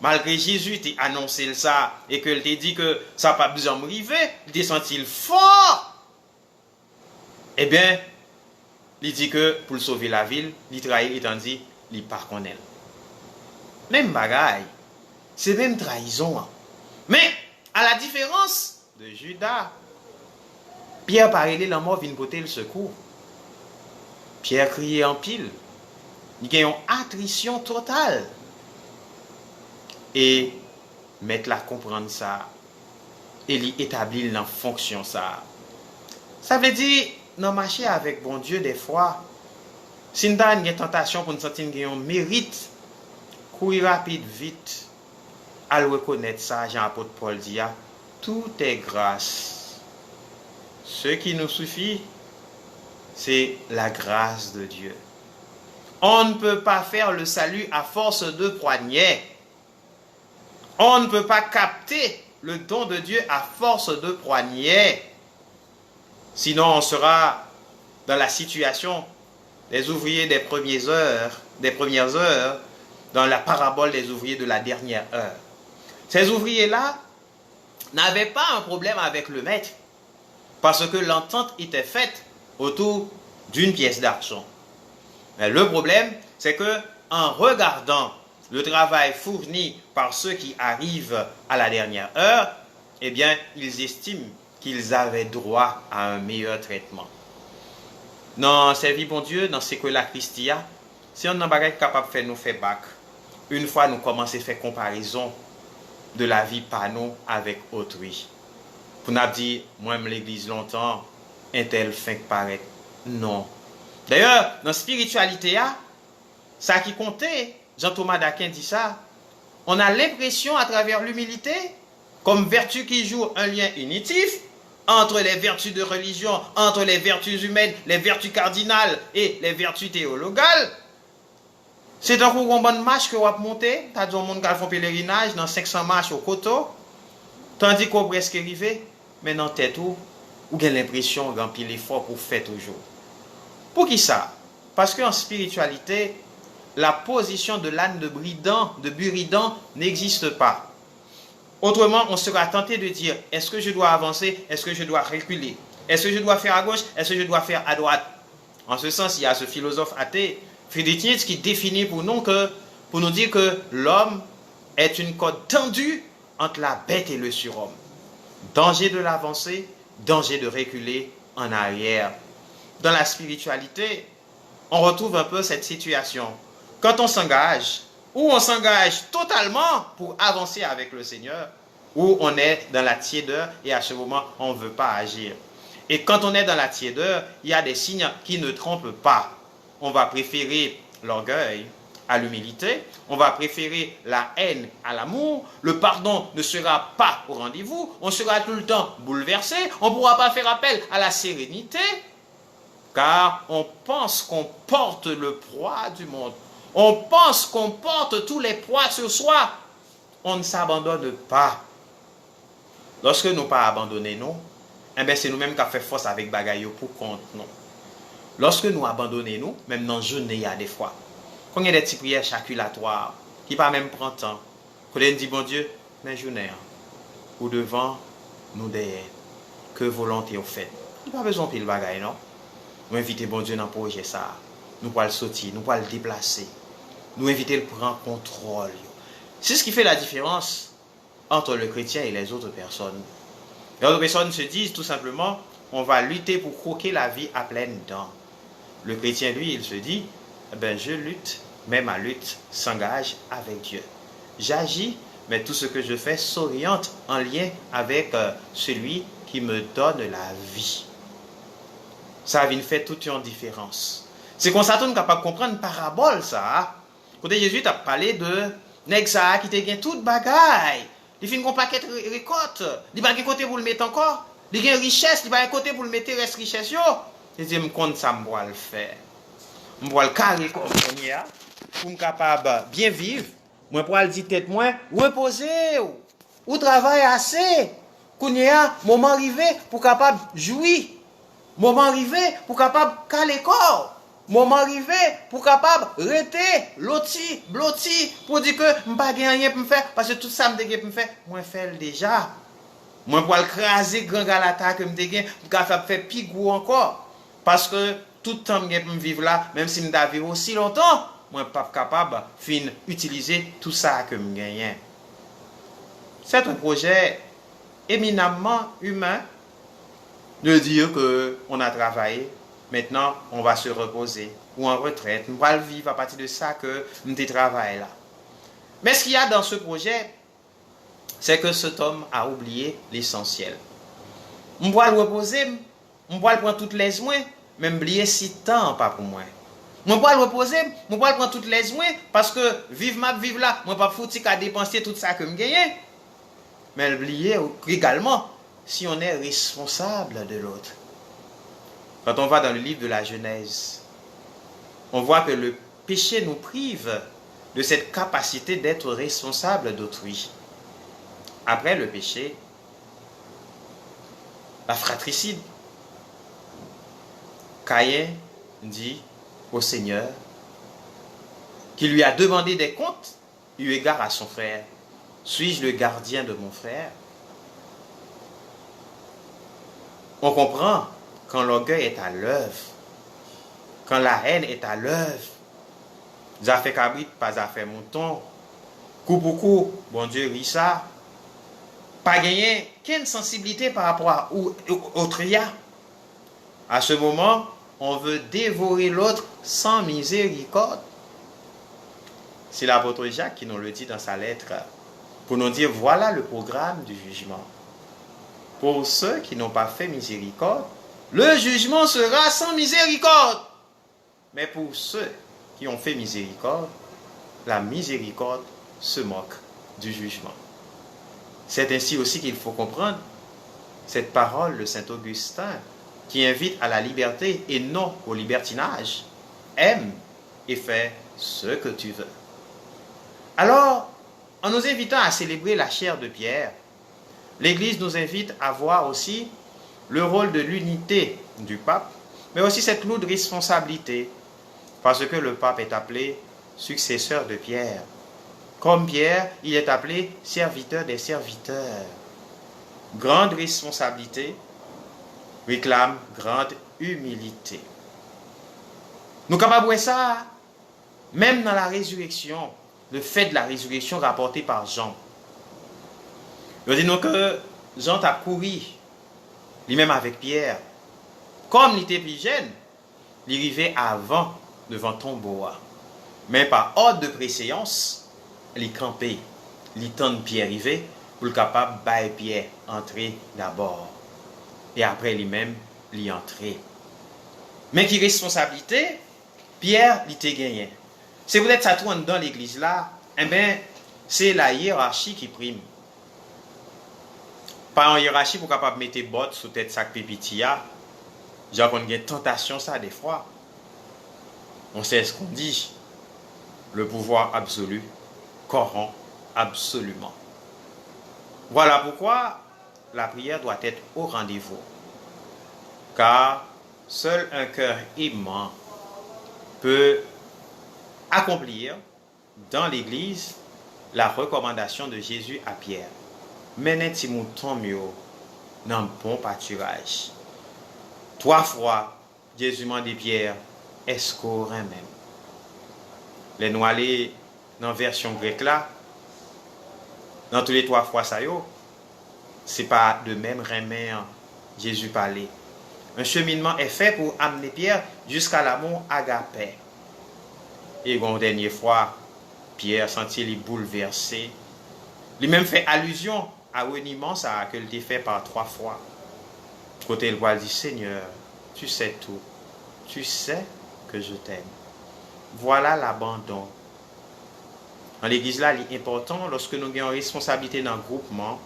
malgré Jésus t'a annoncé ça et que t'a dit que ça n'a pas besoin de m'arriver, il t'a senti fort. Eh bien, il dit que pour sauver la ville, l'Israël étant dit, il part qu'on elle. Même bagaille, c'est même trahison. Mais, à la différence de Judas, Pierre parlait la mort vient côté le secours. Pierre criait en pile. Il y a une attrition totale. Et mettre la comprendre ça et l'établir dans fonction ça. Ça veut dire dans marcher avec bon Dieu des fois, si nous avons une tentation pour nous sentir qu'il y a un mérite, courir rapide, vite, à le reconnaître ça, Jean-Apôtre Paul dit, tout est grâce. Ce qui nous suffit, c'est la grâce de Dieu. On ne peut pas faire le salut à force de poignets. On ne peut pas capter le don de Dieu à force de poignets. Sinon, on sera dans la situation des ouvriers des premières heures, dans la parabole des ouvriers de la dernière heure. Ces ouvriers-là n'avaient pas un problème avec le maître, parce que l'entente était faite autour d'une pièce d'argent. Mais le problème, c'est que en regardant le travail fourni par ceux qui arrivent à la dernière heure, eh bien, ils estiment qu'ils avaient droit à un meilleur traitement. Non, servi bon Dieu, dans ce que la Christia, si on n'a pas capable de faire nous faire bac, une fois nous commençons à faire comparaison de la vie par nous avec autrui. Pour nous dire, moi, je l'église longtemps, un tel fin que paraît. Non. D'ailleurs, dans la spiritualité, ça qui comptait, Jean-Thomas d'Aquin dit ça, on a l'impression à travers l'humilité, comme vertu qui joue un lien unitif entre les vertus de religion, entre les vertus humaines, les vertus cardinales et les vertus théologales. C'est un coup de marche que vous avez monté, tu as dit au monde qui a fait pèlerinage dans 500 marches au coteau, tandis qu'on presque arrivé, mais dans tête où vous avez l'impression de remplir l'effort pour faire toujours. Pour qui ça? Parce qu'en spiritualité, la position de l'âne de Buridan n'existe pas. Autrement, on sera tenté de dire, est-ce que je dois avancer? Est-ce que je dois reculer? Est-ce que je dois faire à gauche? Est-ce que je dois faire à droite? En ce sens, il y a ce philosophe athée, Friedrich Nietzsche, qui définit pour nous dire que l'homme est une corde tendue entre la bête et le surhomme. Danger de l'avancer, danger de reculer en arrière. Dans la spiritualité, on retrouve un peu cette situation. Quand on s'engage, ou on s'engage totalement pour avancer avec le Seigneur, ou on est dans la tiédeur et à ce moment, on ne veut pas agir. Et quand on est dans la tiédeur, il y a des signes qui ne trompent pas. On va préférer l'orgueil à l'humilité, on va préférer la haine à l'amour, le pardon ne sera pas au rendez-vous, on sera tout le temps bouleversé, on ne pourra pas faire appel à la sérénité, car on pense qu'on porte le poids du monde. On pense qu'on porte tous les poids sur soi. On ne s'abandonne pas. Lorsque nous pas abandonner nous, eh bien c'est nous-mêmes qui avons fait force avec bagaille pour contre nous. Lorsque nous abandonnons nous, même dans le jeûne, il y a des fois, quand il y a des petites prières chaculatoires, qui pas même prend temps, qu'on dit bon Dieu, mais journée, ou devant, nous derrière, que volonté au fait. Il n'y a pas besoin de pile bagaille, non? Nous invitons bon Dieu dans le projet ça. Nous pouvons le sortir, nous pouvons le déplacer. Nous inviter le prendre contrôle. C'est ce qui fait la différence entre le chrétien et les autres personnes. Les autres personnes se disent tout simplement, on va lutter pour croquer la vie à pleines dents. Le chrétien, lui, il se dit, ben je lutte, mais ma lutte s'engage avec Dieu. J'agis, mais tout ce que je fais s'oriente en lien avec celui qui me donne la vie. Ça vient faire toute une différence. C'est comme ça qu'on est capable de comprendre une parabole, ça. Quand Jésus t'a parlé de Nexa qui te gagne toute bagaille. Il finit un paquet de récolte. Il va côté pour le mettre encore. Il a une richesse, il va un côté pour le mettre reste richesse. Il dit, je compte ça, je vais le faire. Je vais le carrer comme on y a. Pour me capable de bien vivre. Je vais le dire tête moi, reposer. Ou travailler assez. Quand il y a moment arrivé pour capable jouir. Moment arrivé pour capable caler corps. Moment arrivé pour capable rester loti bloti pour dire que je pas rien pour me faire parce que tout ça me dégué pour me faire moi faire déjà moi pour craser grand galata que me dégué pour capable faire plus gros encore parce que tout le temps pour me vivre là même si me da vivre aussi longtemps moi pas capable fin utiliser tout ça que me gagne. C'est un projet éminemment humain de dire que on a travaillé. Maintenant, on va se reposer ou en retraite. On va le vivre à partir de ça que nous travaillons là. Mais ce qu'il y a dans ce projet, c'est que cet homme a oublié l'essentiel. On va le reposer, on va le prendre toutes les mois, mais oublier si temps pas pour moi. On va le reposer, on va le prendre toutes les mois parce que vivre là, moi pas foutu qu'à dépenser tout ça que me gagne. Mais oublier également si on est responsable de l'autre. Quand on va dans le livre de la Genèse, on voit que le péché nous prive de cette capacité d'être responsable d'autrui. Après le péché, la fratricide. Caïn dit au Seigneur qu'il lui a demandé des comptes eu égard à son frère. Suis-je le gardien de mon frère? On comprend quand l'orgueil est à l'œuvre, quand la haine est à l'œuvre. Ça fait cabrit, pas à faire mouton. Coup pour coup, bon Dieu, rit ça. Pas gagner quelle sensibilité par rapport à autre ya. À ce moment, on veut dévorer l'autre sans miséricorde. C'est l'apôtre Jacques qui nous le dit dans sa lettre pour nous dire voilà le programme du jugement. Pour ceux qui n'ont pas fait miséricorde, le jugement sera sans miséricorde. Mais pour ceux qui ont fait miséricorde, la miséricorde se moque du jugement. C'est ainsi aussi qu'il faut comprendre cette parole de saint Augustin qui invite à la liberté et non au libertinage. Aime et fais ce que tu veux. Alors, en nous invitant à célébrer la chair de Pierre, l'Église nous invite à voir aussi le rôle de l'unité du pape, mais aussi cette lourde responsabilité, parce que le pape est appelé successeur de Pierre. Comme Pierre, il est appelé serviteur des serviteurs. Grande responsabilité réclame grande humilité. Nous sommes capables de ça, même dans la résurrection, le fait de la résurrection rapporté par Jean. Nous disons que Jean a couru, lui-même avec Pierre. Comme il était plus jeune, il arrivait avant devant tombeau. Mais par ordre de préséance, il campait, il tend Pierre arriver pour le capable de bailler Pierre entrer d'abord. Et après lui-même, l'y entrer. Mais qui responsabilité, Pierre il était gagné. C'est peut-être ça tout dans l'église là, eh bien, c'est la hiérarchie qui prime. Pas en hiérarchie pour capable mettre bottes sous tête sac pépitia. Genre qu'on a une tentation ça des fois. On sait ce qu'on dit. Le pouvoir absolu corrompt absolument. Voilà pourquoi la prière doit être au rendez-vous. Car seul un cœur aimant peut accomplir dans l'Église la recommandation de Jésus à Pierre. Menez ti mouton mieux dans bon pâturage. 3 fois, Jésus m'a dit Pierre, est-ce qu'on même? Les noirs dans la version grecque là, dans tous les 3 fois ça yo, c'est pas de même remin Jésus parlait. Un cheminement est fait pour amener Pierre jusqu'à l'amour agapé. Et une dernière fois, Pierre sentit bouleversé. Il même fait allusion à reniement ça que il fait par 3 fois. Côté le roi dit Seigneur, tu sais tout. Tu sais que je t'aime. Voilà l'abandon. Dans l'église là, il est important lorsque nous avons une responsabilité dans le groupement,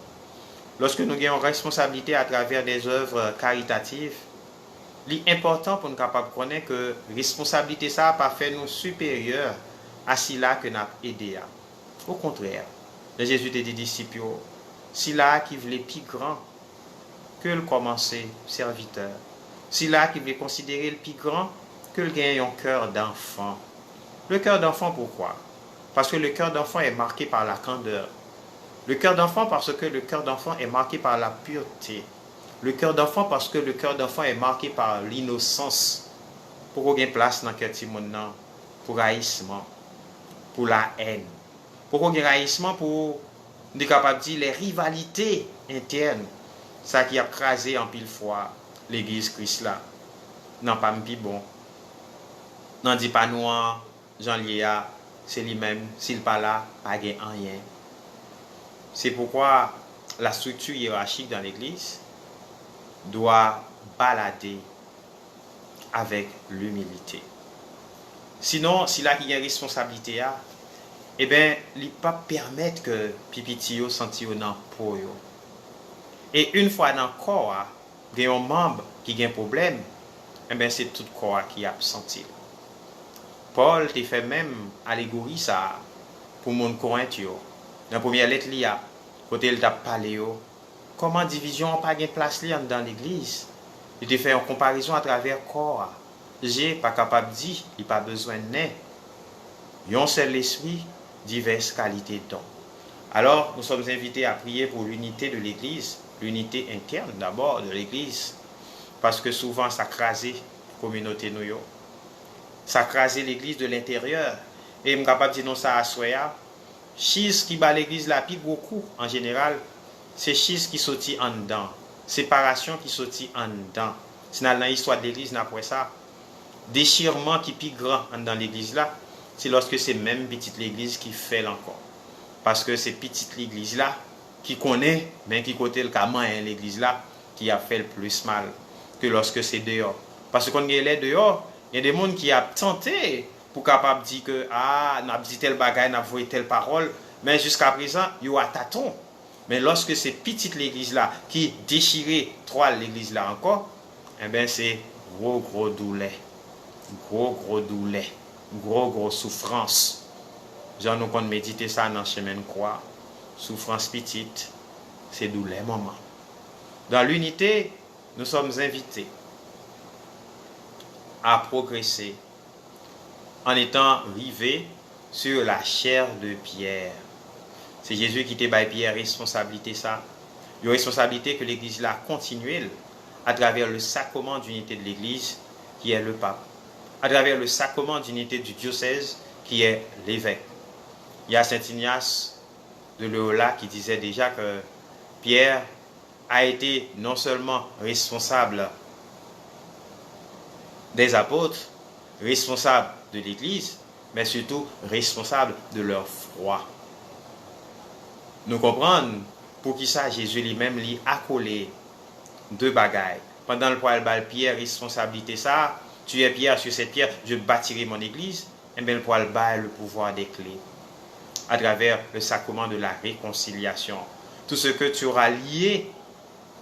lorsque nous avons une responsabilité à travers des œuvres caritatives, il est important pour nous capables de connaître que la responsabilité ça n'a pas fait nous supérieurs à cela que nous avons aidé. Au contraire, Jésus te dit disciples, si là qui veut les plus grands que le commencer serviteur, si là qui veut considérer le plus grand que le gagne un cœur d'enfant. Le cœur d'enfant pourquoi? Parce que le cœur d'enfant est marqué par la candeur. Le cœur d'enfant parce que le cœur d'enfant est marqué par la pureté. Le cœur d'enfant parce que le cœur d'enfant est marqué par l'innocence. Pour qu'on ait place dans le cœur de monde pour haïssement, pour la haine. Pour qu'on ait haïssement pour être capable de dire les rivalités internes. Ça qui a crasé en pile fois l'église Christ là. Non pas m'pi bon. Non dit pas nous Jean Léa, c'est lui-même, s'il pas là, pas gain rien. C'est pourquoi la structure hiérarchique dans l'église doit balader avec l'humilité. Sinon, si là il y a une responsabilité, eh bien, il ne peut pas permettre que Pipitio senti dans peau. Et une fois dans le corps, il y a un membre qui a un problème, eh bien, c'est tout le corps qui est absent. Paul t'a fait même allégorie ça pour mon Corinthe. Dans la première lettre, il y a côté il t'a parlé comment division n'a pas de place dans l'église. Il t'a fait une comparaison à travers corps. J'ai pas capable de dire, il pas besoin de nez. Un seul esprit, diverses qualités de dons. Alors, nous sommes invités à prier pour l'unité de l'église, l'unité interne d'abord de l'église, parce que souvent ça crase la communauté nous. Ça crase l'église de l'intérieur. Et je suis capable de dire non ça à Soya. Chise qui bat l'église la plus beaucoup en général, c'est chise qui sortit en dedans. Séparation qui sortit en dedans. C'est dans l'histoire de l'église, après ça. Déchirement qui est plus grand dans l'église là, c'est lorsque c'est même petite l'église qui fait encore. Parce que c'est petite l'église là qui connaît, mais qui côté le camin l'église là, qui a fait le plus mal que lorsque c'est dehors. Parce que quand il est dehors, il y a des gens qui ont tenté pour capable dire que n'a dit tel bagage, n'a voulu telle parole, mais jusqu'à présent, il y a tâton. Mais lorsque c'est petite l'église là qui déchirait trois l'église là encore, eh bien c'est gros douleur. Gros douleur. Gros souffrance. Genre nous compte méditer ça dans le chemin de croix. Souffrance petite, c'est douleur maman. Dans l'unité, nous sommes invités à progresser en étant rivés sur la chair de Pierre. C'est Jésus qui t'a baillé Pierre responsabilité ça. Une responsabilité que l'Église là continue à travers le sacrement d'unité de l'Église qui est le pape, à travers le sacrement d'unité du diocèse qui est l'évêque. Il y a Saint Ignace de Loyola qui disait déjà que Pierre a été non seulement responsable des apôtres, responsable de l'Église, mais surtout responsable de leur foi. Nous comprenons pour qui ça Jésus lui-même lui a collé deux bagailles. Pendant le poil bal Pierre, responsabilité ça, tu es Pierre, sur cette pierre, je bâtirai mon église, et bien le poil bal le pouvoir des clés. À travers le sacrement de la réconciliation. Tout ce que tu auras lié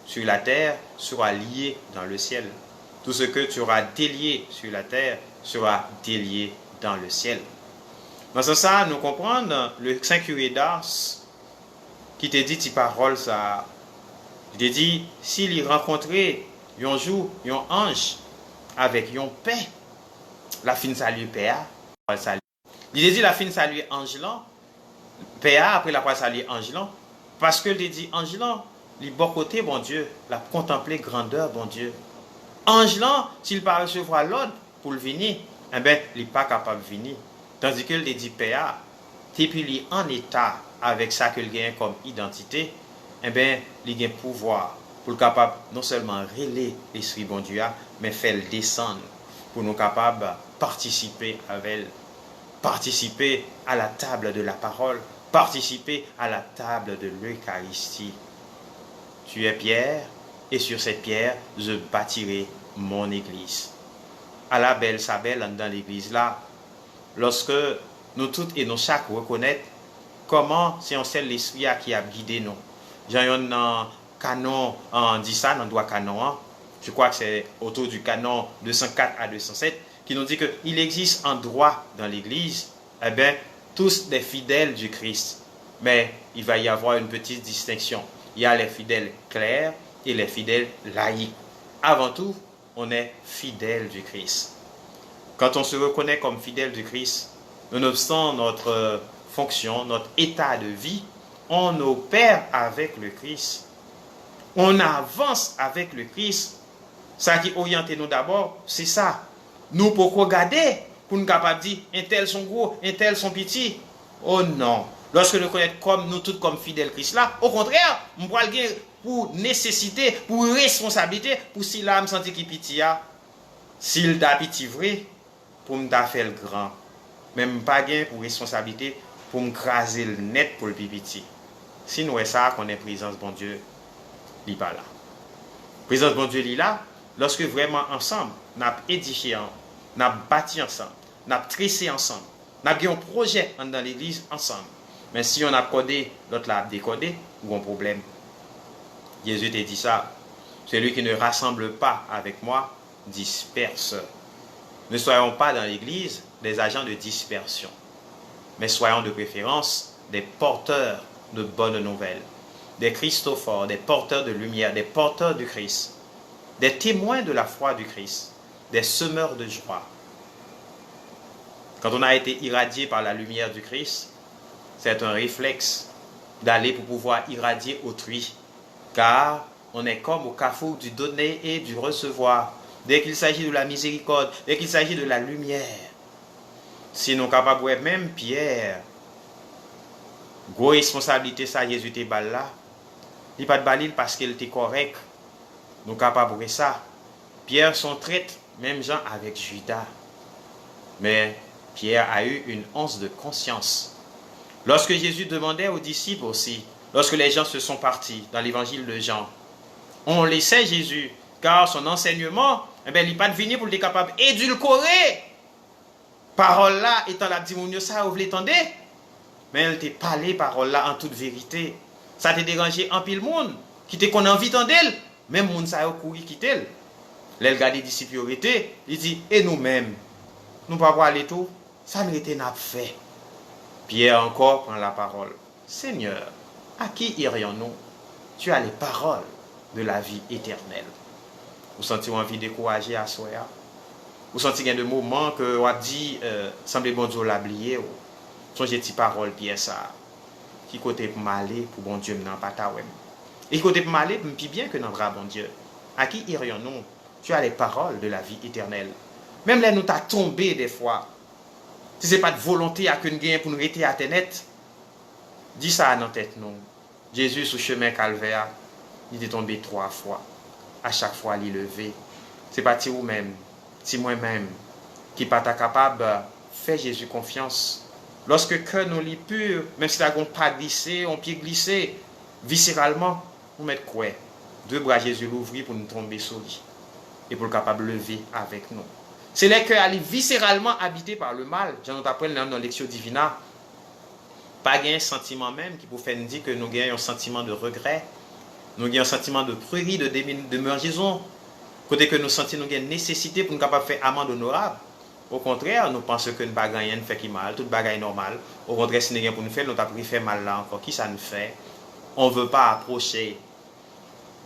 sur la terre sera lié dans le ciel. Tout ce que tu auras délié sur la terre sera délié dans le ciel. Dans ce sens, nous comprenons le Saint Curé d'Ars qui te dit ces paroles ça. Il te dit, s'il rencontrait un jour un ange avec un paix, la fin salue paix. Il te dit la fin salue ange là, paix après la fois salue ange là, parce que il te dit ange là, il bon côté bon Dieu, la contempler grandeur bon Dieu. Ange là, s'il pas recevoir l'ordre pour le venir, eh bien, il n'est pas capable de venir. Tandis qu'il te dit paix, et puis il est en état avec ça qu'il gagne comme identité, eh bien, il a un pouvoir pour le capable non seulement relayer l'Esprit bon Dieu, mais faire le descendre pour nous capables de participer avec elle, participer à la table de la parole, participer à la table de l'Eucharistie. Tu es Pierre, et sur cette pierre, je bâtirai mon église. À la belle, sa belle, dans l'église là, lorsque nous toutes et nous chaque reconnaître comment c'est un seul l'esprit qui a guidé nous. J'ai un canon, on dit ça, dans le droit canon, je crois que c'est autour du canon 204 à 207, qui nous dit qu'il existe un droit dans l'église, eh bien, tous des fidèles du Christ. Mais il va y avoir une petite distinction. Il y a les fidèles clairs et les fidèles laïcs. Avant tout, on est fidèle du Christ. Quand on se reconnaît comme fidèle du Christ, nonobstant notre fonction, notre état de vie, on opère avec le Christ. On avance avec le Christ. Ça qui oriente nous d'abord, c'est ça. Nous pour regarder, pour nous capables de dire, un tel sont gros, un tel sont petits. Oh non. Lorsque nous connaissons comme nous tous comme fidèles Christ là, au contraire, on pourra le gagner pour nécessité, pour responsabilité, pour si là me senti qui petit a, s'il t'a petit vrai, pour me faire le grand. Même pas gain pour responsabilité, pour me craser le net pour le petit. Si nous est ça, qu'on est présence bon Dieu, il pas là. Présence bon Dieu il là, lorsque vraiment ensemble, nous avons édifié, nous avons bâti ensemble, nous avons tressé ensemble, nous avons un projet dans l'église ensemble. Mais si on a codé, l'autre l'a décodé, ou un problème. Jésus t'a dit ça. Celui qui ne rassemble pas avec moi disperse. Ne soyons pas dans l'Église des agents de dispersion, mais soyons de préférence des porteurs de bonnes nouvelles, des Christophores, des porteurs de lumière, des porteurs du Christ, des témoins de la foi du Christ, des semeurs de joie. Quand on a été irradié par la lumière du Christ, c'est un réflexe d'aller pour pouvoir irradier autrui, car on est comme au carrefour du donner et du recevoir. Dès qu'il s'agit de la miséricorde, dès qu'il s'agit de la lumière, si nous sommes capables de même Pierre, grosse responsabilité ça Jésus te balle là, il pas de balil parce qu'il était correct. Nous sommes capables de ça. Pierre son traite, même Jean avec Judas. Mais Pierre a eu une once de conscience. Lorsque Jésus demandait aux disciples aussi, lorsque les gens se sont partis dans l'évangile de Jean, on laissait Jésus, car son enseignement, il n'est pas devenu pour être capable d'édulcorer. Parole là, étant la dit, ça, vous l'étendez, mais elle t'a parlé parole là en toute vérité. Ça t'a dérangé en pile monde, qui t'a qu'on a envie d'entendre, même monde ça a couru quitter. Les gars des disciples il dit, et nous-mêmes, nous ne pouvons pas aller tout, ça nous était n'a fait. Pierre encore prend la parole. Seigneur, à qui irions-nous? Tu as les paroles de la vie éternelle. Vous sentez envie de décourager à soi? Vous sentez qu'il y a des moments que vous avez dit, semblez bon Dieu l'oublier. Songez ces paroles, Pierre, ça. Qui côté pour m'aller pour bon Dieu, m'en pas ta web. Et côté pour m'aller, plus bien que dans le bras bon Dieu. À qui irions-nous? Tu as les paroles de la vie éternelle. Même là, nous t'as tombé des fois. Si ce n'est pas de volonté à qu'une gain pour nous rester à net, dis ça dans tête nous. Jésus, sur chemin calvaire, il est tombé 3 fois. À chaque fois, il est levé. C'est pas si vous-même, si moi-même, qui pas capable de faire Jésus confiance. Lorsque cœur nous lit pur, même si nous pas glissé, on pied glissé, viscéralement, nous mettons quoi? 2 bras Jésus l'ouvrir pour nous tomber sur lui. Et pour le capable de lever avec nous. C'est les cœurs viscéralement habités par le mal. J'en apprends dans la lecture divina. Pas un sentiment même qui peut faire nous dire que nous avons un sentiment de regret. Nous avons un sentiment de prairie, de démergison. Côté que nous sentons nous avons une nécessité pour nous capables de faire amende honorable. Au contraire, nous pensons que nous ne faisons rien fait qui mal, toute bagaille normale. Au contraire, si nous avons pour nous faire, nous avons fait mal là encore. Qui ça nous fait? On ne veut pas approcher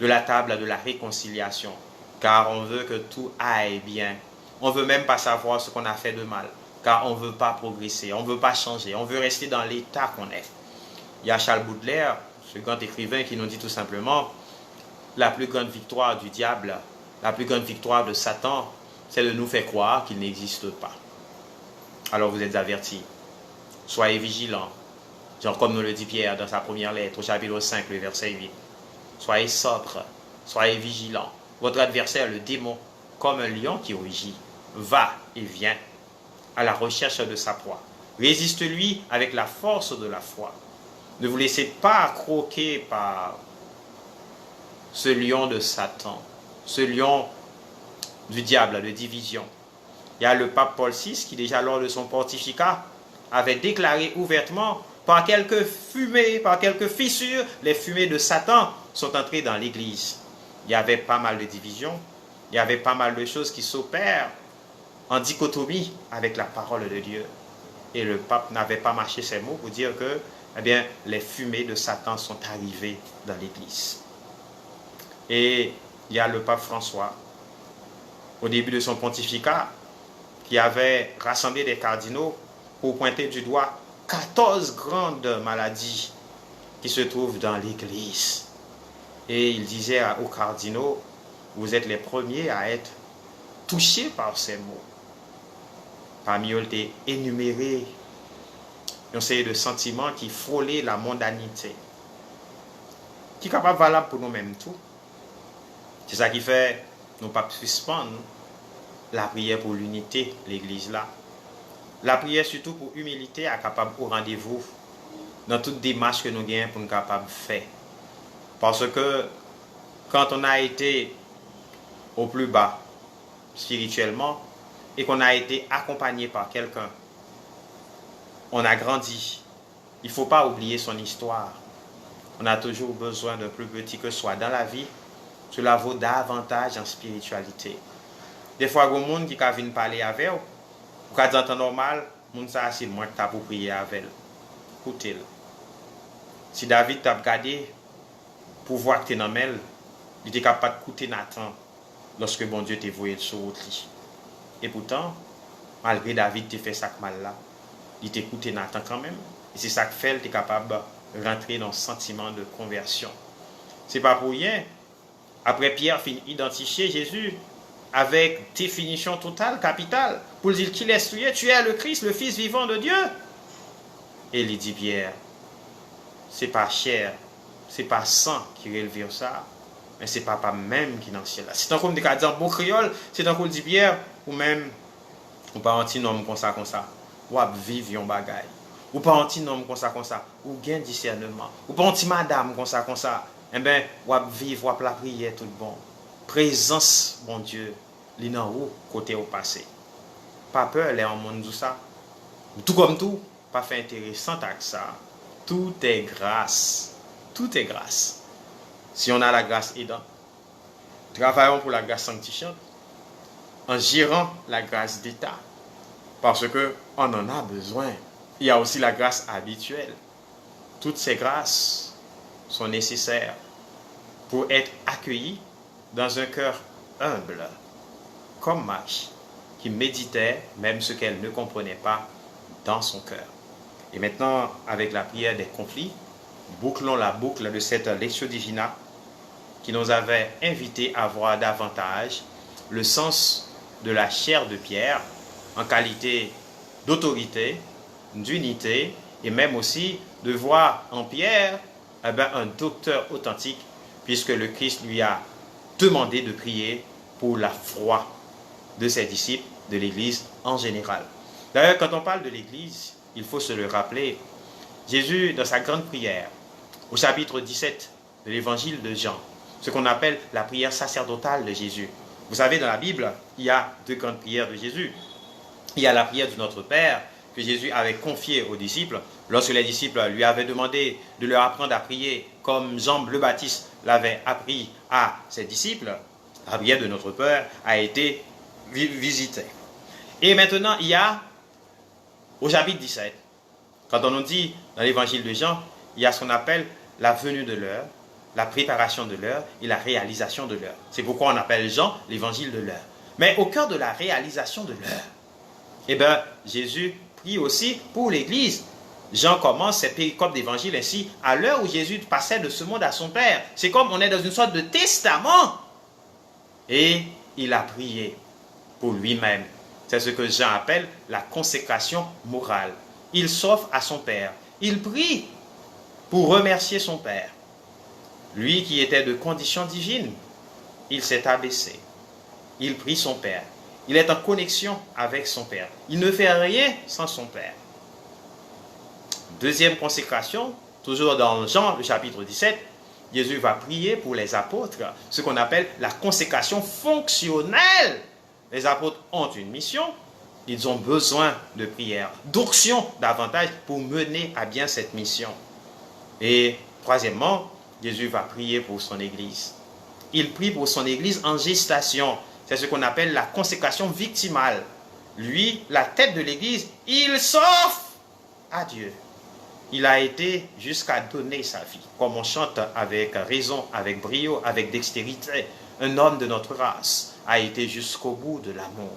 de la table de la réconciliation. Car on veut que tout aille bien. On ne veut même pas savoir ce qu'on a fait de mal. Car on ne veut pas progresser, on ne veut pas changer. On veut rester dans l'état qu'on est. Il y a Charles Baudelaire, ce grand écrivain, qui nous dit tout simplement, la plus grande victoire du diable, la plus grande victoire de Satan, c'est de nous faire croire qu'il n'existe pas. Alors vous êtes avertis. Soyez vigilants. Genre comme nous le dit Pierre dans sa première lettre, au chapitre 5, le verset 8. Soyez sobres, soyez vigilants. Votre adversaire, le démon, comme un lion qui rugit, va et vient à la recherche de sa proie. Résiste-lui avec la force de la foi. Ne vous laissez pas croquer par ce lion de Satan, ce lion du diable, de division. Il y a le pape Paul VI qui, déjà lors de son pontificat, avait déclaré ouvertement, par quelques fumées, par quelques fissures, les fumées de Satan sont entrées dans l'Église. Il y avait pas mal de divisions, il y avait pas mal de choses qui s'opèrent en dichotomie avec la parole de Dieu. Et le pape n'avait pas mâché ses mots pour dire que eh bien, les fumées de Satan sont arrivées dans l'Église. Et il y a le pape François, au début de son pontificat, qui avait rassemblé des cardinaux pour pointer du doigt 14 grandes maladies qui se trouvent dans l'Église. Et il disait aux cardinaux, vous êtes les premiers à être touchés par ces mots. Parmi eux, il était énuméré une série de sentiments qui frôlaient la mondanité, qui est capable valable pour nous-mêmes tout. C'est ça qui fait nous pas suspendre la prière pour l'unité, l'Église là. La prière surtout pour humilité est capable au rendez-vous dans toute démarche que nous gagnons pour nous capables de faire. Parce que quand on a été au plus bas spirituellement et qu'on a été accompagné par quelqu'un, on a grandi. Il ne faut pas oublier son histoire. On a toujours besoin d'un plus petit que soi dans la vie. Cela vaut davantage en spiritualité. Des fois, il y a des gens qui viennent parler avec vous. Vous avez en temps normal, les gens c'est moi qui t'a pour prier avec eux. Écoutez-le. Si David t'a regardé pour voir que tu es dans le il était capable d'écouter Nathan lorsque bon Dieu t'a voué sur l'autre lit. Et pourtant, malgré David t'a fait ça mal là, il t'a écouté Nathan quand même. Et c'est ça que fait, il est capable de rentrer dans le sentiment de conversion. C'est pas pour rien. Après, Pierre finit d'identifier Jésus avec définition totale, capitale, pour dire qu'il est souillé, tu es le Christ, le Fils vivant de Dieu. Et il dit Pierre, c'est pas chair, c'est pas sang qui relève ça, mais c'est papa même qui est dans le ciel. C'est un comme des cas en bon créole, c'est un comme dit Pierre, ou même, ou pas un petit nom comme ça, ou à vivre un bagaille, ou pas un petit nom comme ça, ou gain discernement, ou pas un petit madame comme ça, eh bien, ou à vivre, ou à la prière tout bon. Présence, mon Dieu, il est en haut, côté au passé. Pas peur, les en monde tout ça. Tout comme tout, pas fait intéressant avec ça. Tout est grâce. Tout est grâce. Si on a la grâce aidant, travaillons pour la grâce sanctifiante, en gérant la grâce d'État. Parce que on en a besoin. Il y a aussi la grâce habituelle. Toutes ces grâces sont nécessaires pour être accueillies dans un cœur humble, comme Marie, qui méditait même ce qu'elle ne comprenait pas dans son cœur. Et maintenant, avec la prière des conflits, bouclons la boucle de cette lectio divina qui nous avait invité à voir davantage le sens de la chair de Pierre en qualité d'autorité, d'unité et même aussi de voir en Pierre un docteur authentique puisque le Christ lui a demandé de prier pour la foi de ses disciples, de l'Église en général. D'ailleurs, quand on parle de l'Église, il faut se le rappeler, Jésus, dans sa grande prière, au chapitre 17 de l'Évangile de Jean, ce qu'on appelle la prière sacerdotale de Jésus. Vous savez, dans la Bible, il y a deux grandes prières de Jésus. Il y a la prière de notre Père, que Jésus avait confiée aux disciples, lorsque les disciples lui avaient demandé de leur apprendre à prier comme Jean le Baptiste l'avait appris à ses disciples. La prière de notre Père a été visitée. Et maintenant, il y a, au chapitre 17, quand on nous dit dans l'évangile de Jean, il y a ce qu'on appelle la venue de l'heure, la préparation de l'heure et la réalisation de l'heure. C'est pourquoi on appelle Jean l'évangile de l'heure. Mais au cœur de la réalisation de l'heure, eh bien, Jésus prie aussi pour l'Église. Jean commence cette péricope d'évangile ainsi, à l'heure où Jésus passait de ce monde à son Père. C'est comme on est dans une sorte de testament. Et il a prié pour lui-même. C'est ce que Jean appelle la consécration morale. Il s'offre à son Père. Il prie pour remercier son Père. Lui qui était de condition divine, il s'est abaissé. Il prie son Père. Il est en connexion avec son Père. Il ne fait rien sans son Père. Deuxième consécration, toujours dans Jean, le chapitre 17, Jésus va prier pour les apôtres, ce qu'on appelle la consécration fonctionnelle. Les apôtres ont une mission, ils ont besoin de prière, d'onction davantage pour mener à bien cette mission. Et troisièmement, Jésus va prier pour son Église. Il prie pour son Église en gestation. C'est ce qu'on appelle la consécration victimale. Lui, la tête de l'Église, il s'offre à Dieu. Il a été jusqu'à donner sa vie, comme on chante avec raison, avec brio, avec dextérité. Un homme de notre race a été jusqu'au bout de l'amour.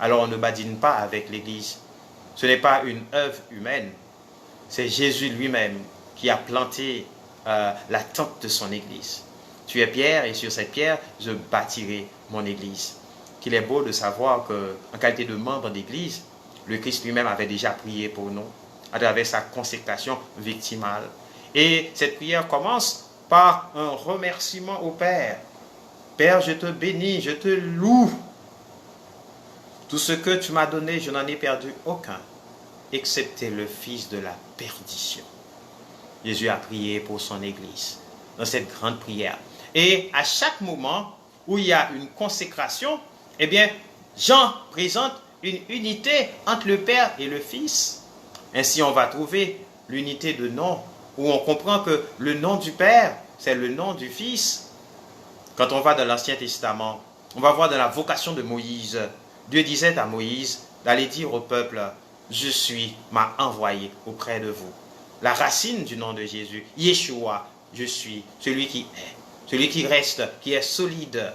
Alors on ne badine pas avec l'Église. Ce n'est pas une œuvre humaine. C'est Jésus lui-même qui a planté la tente de son Église. Tu es pierre et sur cette pierre, je bâtirai mon Église. Qu'il est beau de savoir qu'en qualité de membre d'Église, le Christ lui-même avait déjà prié pour nous à travers sa consécration victimale. Et cette prière commence par un remerciement au Père. Père, je te bénis, je te loue. Tout ce que tu m'as donné, je n'en ai perdu aucun, excepté le fils de la perdition. Jésus a prié pour son Église dans cette grande prière. Et à chaque moment où il y a une consécration, eh bien, Jean présente une unité entre le Père et le Fils. Ainsi, on va trouver l'unité de nom, où on comprend que le nom du Père, c'est le nom du Fils. Quand on va dans l'Ancien Testament, On va voir dans la vocation de Moïse. Dieu disait à Moïse d'aller dire au peuple, je suis, m'a envoyé auprès de vous. La racine du nom de Jésus, Yeshua, je suis, celui qui est, celui qui reste, qui est solide.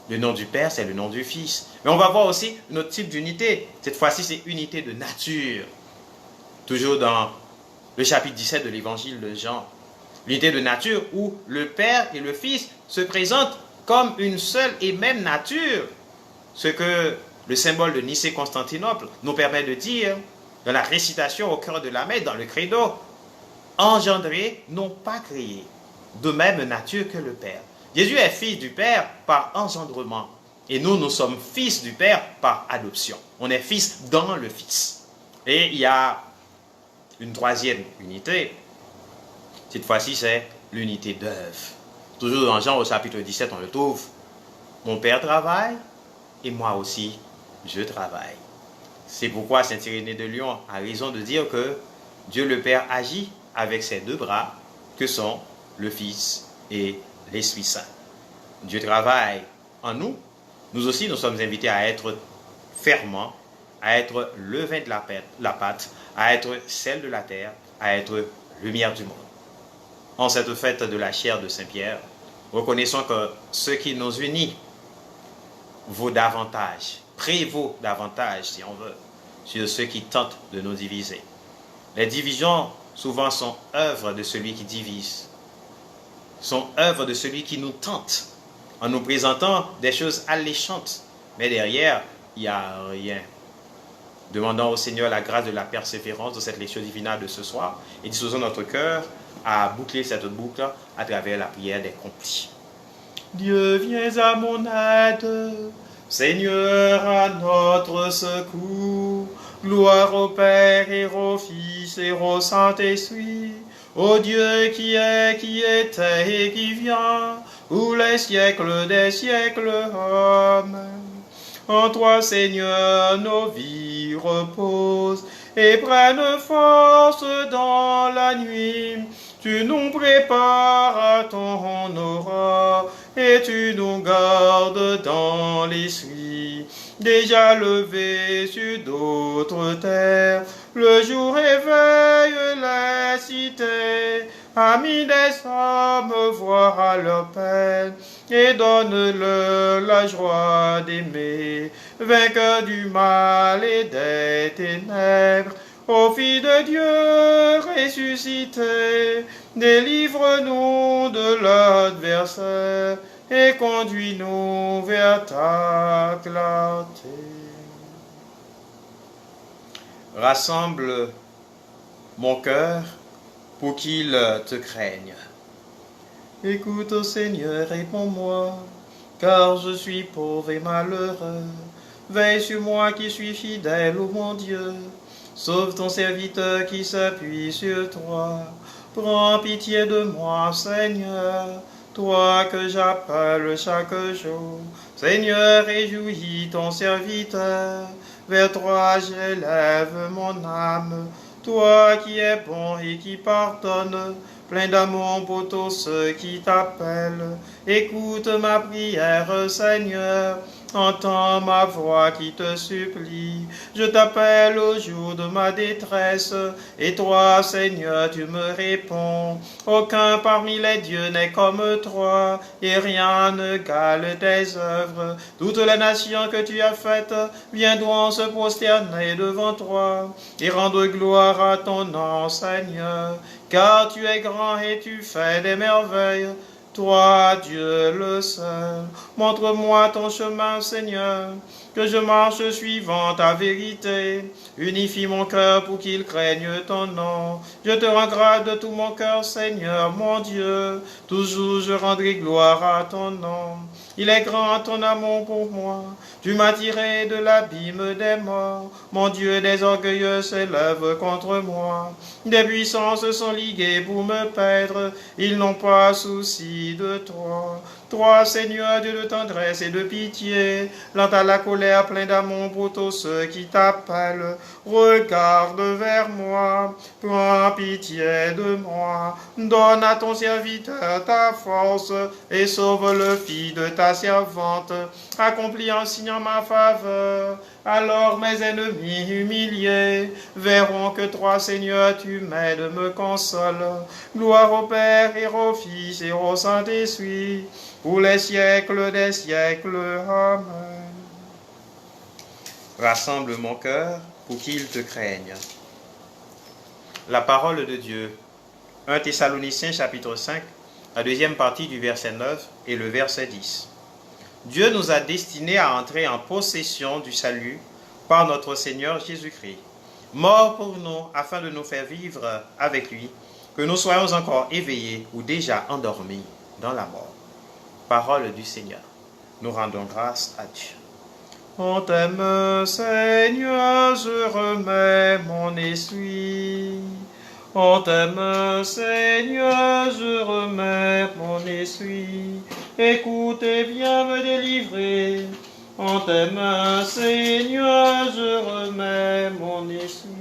Le nom du Père, c'est le nom du Fils. Mais on va voir aussi notre type d'unité. Cette fois-ci, c'est unité de nature. Toujours dans le chapitre 17 de l'évangile de Jean. L'unité de nature où le Père et le Fils se présentent comme une seule et même nature. Ce que le symbole de Nicée-Constantinople nous permet de dire dans la récitation au cœur de la messe, dans le credo. Engendrés, non pas créés, de même nature que le Père. Jésus est fils du Père par engendrement. Et nous sommes fils du Père par adoption. On est fils dans le Fils. Et il y a une troisième unité. Cette fois-ci, c'est l'unité d'œuvre. Toujours dans Jean au chapitre 17, on le trouve. Mon Père travaille et moi aussi, je travaille. C'est pourquoi saint Irénée de Lyon a raison de dire que Dieu le Père agit avec ses deux bras, que sont le Fils et l'Esprit Saint. Dieu travaille en nous. Nous aussi, nous sommes invités à être ferments, à être le vin de la pâte, à être sel de la terre, à être lumière du monde. En cette fête de la chair de Saint-Pierre, reconnaissons que ce qui nous unit vaut davantage, prévaut davantage, si on veut, sur ceux qui tentent de nous diviser. Les divisions, souvent, sont œuvres de celui qui divise, sont œuvres de celui qui nous tente, en nous présentant des choses alléchantes, mais derrière, il n'y a rien. Demandons au Seigneur la grâce de la persévérance de cette lecture divine de ce soir et disposons notre cœur à boucler cette boucle à travers la prière des complis. Dieu, viens à mon aide, Seigneur, à notre secours. Gloire au Père et au Fils et au Saint-Esprit, au Dieu qui est, qui était et qui vient, pour les siècles des siècles. Amen. En toi, Seigneur, nos vies reposent et prennent force dans la nuit. Tu nous prépares à ton aura et tu nous gardes dans l'esprit. Déjà levé sur d'autres terres, le jour éveille les cités. Amis des hommes, vois leur peine et donne-leur la joie d'aimer. Vainqueur du mal et des ténèbres, ô Fils de Dieu ressuscité, délivre-nous de l'adversaire et conduis-nous vers ta clarté. Rassemble mon cœur pour qu'il te craigne. Écoute, ô Seigneur, réponds-moi, car je suis pauvre et malheureux. Veille sur moi qui suis fidèle, ô mon Dieu. Sauve ton serviteur qui s'appuie sur toi. Prends pitié de moi, Seigneur, toi que j'appelle chaque jour. Seigneur, réjouis ton serviteur. Vers toi j'élève mon âme. Toi qui es bon et qui pardonne, plein d'amour pour tous ceux qui t'appellent. Écoute ma prière, Seigneur. Entends ma voix qui te supplie. Je t'appelle au jour de ma détresse, et toi, Seigneur, tu me réponds. Aucun parmi les dieux n'est comme toi, et rien ne gale tes œuvres. Toutes les nations que tu as faites viendront se prosterner devant toi, et rendre gloire à ton nom, Seigneur, car tu es grand et tu fais des merveilles. Toi, Dieu le seul, montre-moi ton chemin, Seigneur, que je marche suivant ta vérité. Unifie mon cœur pour qu'il craigne ton nom. Je te rends grâce de tout mon cœur, Seigneur, mon Dieu. Toujours je rendrai gloire à ton nom. Il est grand ton amour pour moi. Tu m'as tiré de l'abîme des morts. Mon Dieu, des orgueilleux s'élèvent contre moi. Des puissances sont liguées pour me perdre. Ils n'ont pas souci de toi. Toi, Seigneur, Dieu de tendresse et de pitié, lent à la colère, plein d'amour pour tous ceux qui t'appellent, regarde vers moi, prends pitié de moi, donne à ton serviteur ta force et sauve le fils de ta servante, accomplis un signe en ma faveur. Alors mes ennemis humiliés verront que toi, Seigneur, tu m'aides, me consoles. Gloire au Père et au Fils et au Saint-Esprit, pour les siècles des siècles. Amen. Rassemble mon cœur pour qu'il te craigne. La parole de Dieu. 1 Thessaloniciens chapitre 5, la deuxième partie du verset 9 et le verset 10. Dieu nous a destinés à entrer en possession du salut par notre Seigneur Jésus-Christ, mort pour nous afin de nous faire vivre avec lui, que nous soyons encore éveillés ou déjà endormis dans la mort. Parole du Seigneur. Nous rendons grâce à Dieu. On t'aime, Seigneur, je remets mon esprit. On t'aime, Seigneur, je remets mon esprit. Écoute et viens me délivrer. On t'aime, Seigneur, je remets mon esprit.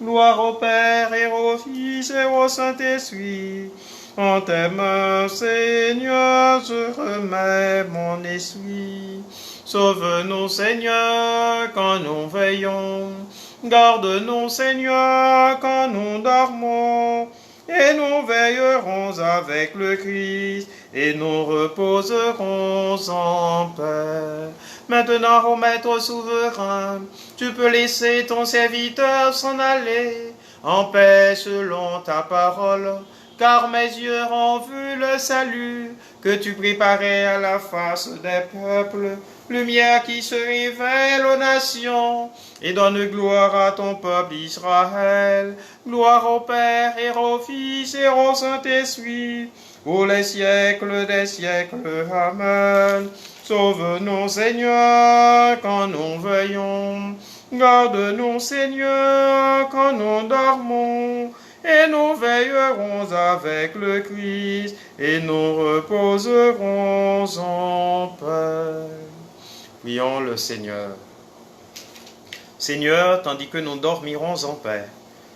Gloire au Père et au Fils et au Saint-Esprit. On t'aime, Seigneur, je remets mon esprit. Sauve-nous, Seigneur, quand nous veillons. Garde-nous, Seigneur, quand nous dormons. Et nous veillerons avec le Christ, et nous reposerons en paix. Maintenant, ô Maître souverain, tu peux laisser ton serviteur s'en aller en paix selon ta parole, car mes yeux ont vu le salut que tu préparais à la face des peuples, lumière qui se révèle aux nations et donne gloire à ton peuple Israël. Gloire au Père et au Fils et au Saint-Esprit, pour les siècles des siècles. Amen. Sauve-nous, Seigneur, quand nous veillons. Garde-nous, Seigneur, quand nous dormons. Et nous veillerons avec le Christ, et nous reposerons en paix. Prions le Seigneur. Seigneur, tandis que nous dormirons en paix,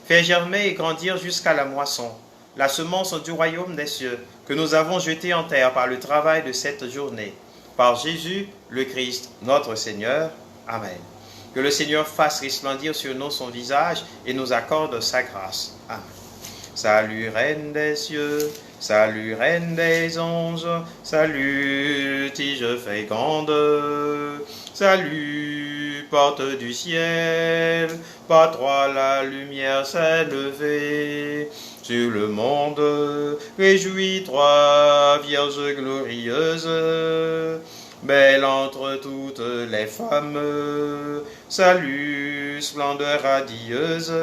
fais germer et grandir jusqu'à la moisson la semence du royaume des cieux que nous avons jetée en terre par le travail de cette journée. Par Jésus, le Christ, notre Seigneur. Amen. Que le Seigneur fasse resplendir sur nous son visage et nous accorde sa grâce. Amen. Salut, Reine des cieux, salut, Reine des anges, salut, tige féconde, salut, porte du ciel, par toi la lumière s'est levée sur le monde. Réjouis-toi, Vierge glorieuse, belle entre toutes les femmes, salut, splendeur radieuse,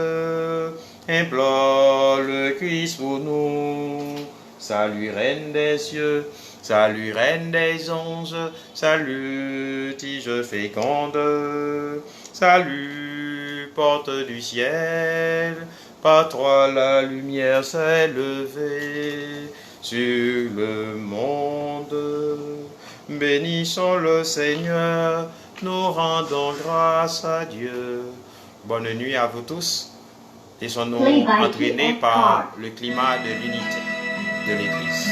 implore le Christ pour nous. Salut, Reine des cieux, salut, Reine des anges, salut, tige féconde, salut, porte du ciel, par toi la lumière s'est levée sur le monde. Bénissons le Seigneur, nous rendons grâce à Dieu. Bonne nuit à vous tous. Laissons-nous entraîner par le climat de l'unité de l'Église.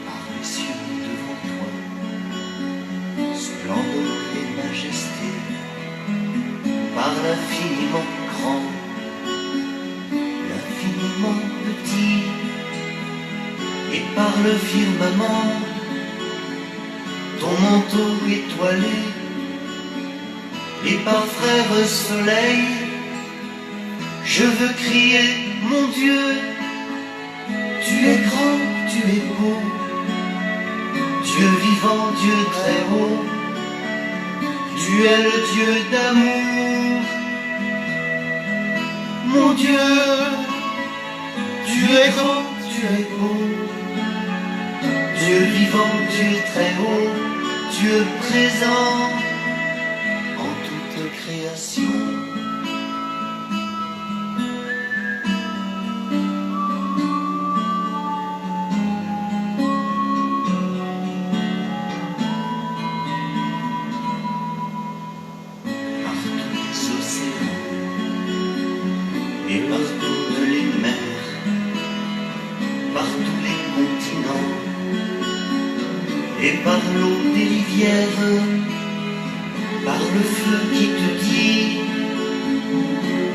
Par les cieux devant toi, splendeur et majesté, par l'infiniment grand, l'infiniment petit, et par le firmament, ton manteau étoilé, et par frère soleil, je veux crier, mon Dieu, tu es grand, tu es beau, Dieu vivant, Dieu très haut, tu es le Dieu d'amour, mon Dieu, tu es grand, tu es beau, Dieu vivant, Dieu très haut, Dieu présent en toute création. Par tous les océans et par toutes les mers, par tous les continents et par l'eau des rivières, par le feu qui te dit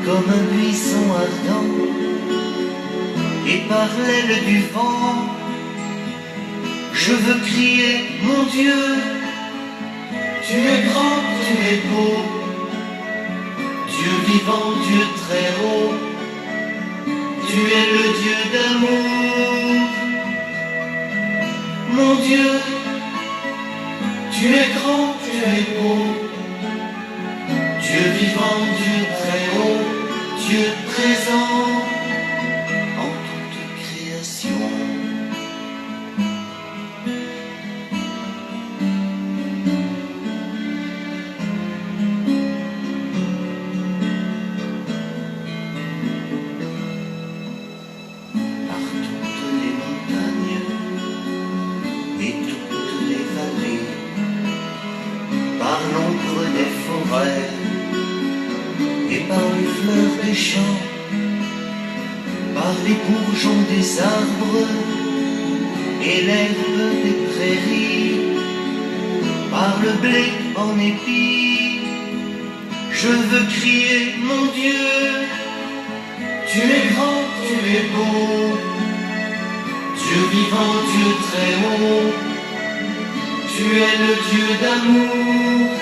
comme un buisson ardent, et par l'aile du vent, je veux crier mon Dieu, tu es grand, tu es beau, Dieu vivant, Dieu très haut, tu es le Dieu d'amour. Mon Dieu, tu es grand, tu es beau, Dieu vivant, Dieu très haut, Dieu présent en toute création. Par toutes les montagnes et toutes les vallées, par l'ombre des forêts et par les fleurs des champs, par les bourgeons des arbres et l'herbe des prairies, par le blé en épi, je veux crier mon Dieu, tu es grand, tu es beau, Dieu vivant, Dieu très haut, tu es le Dieu d'amour.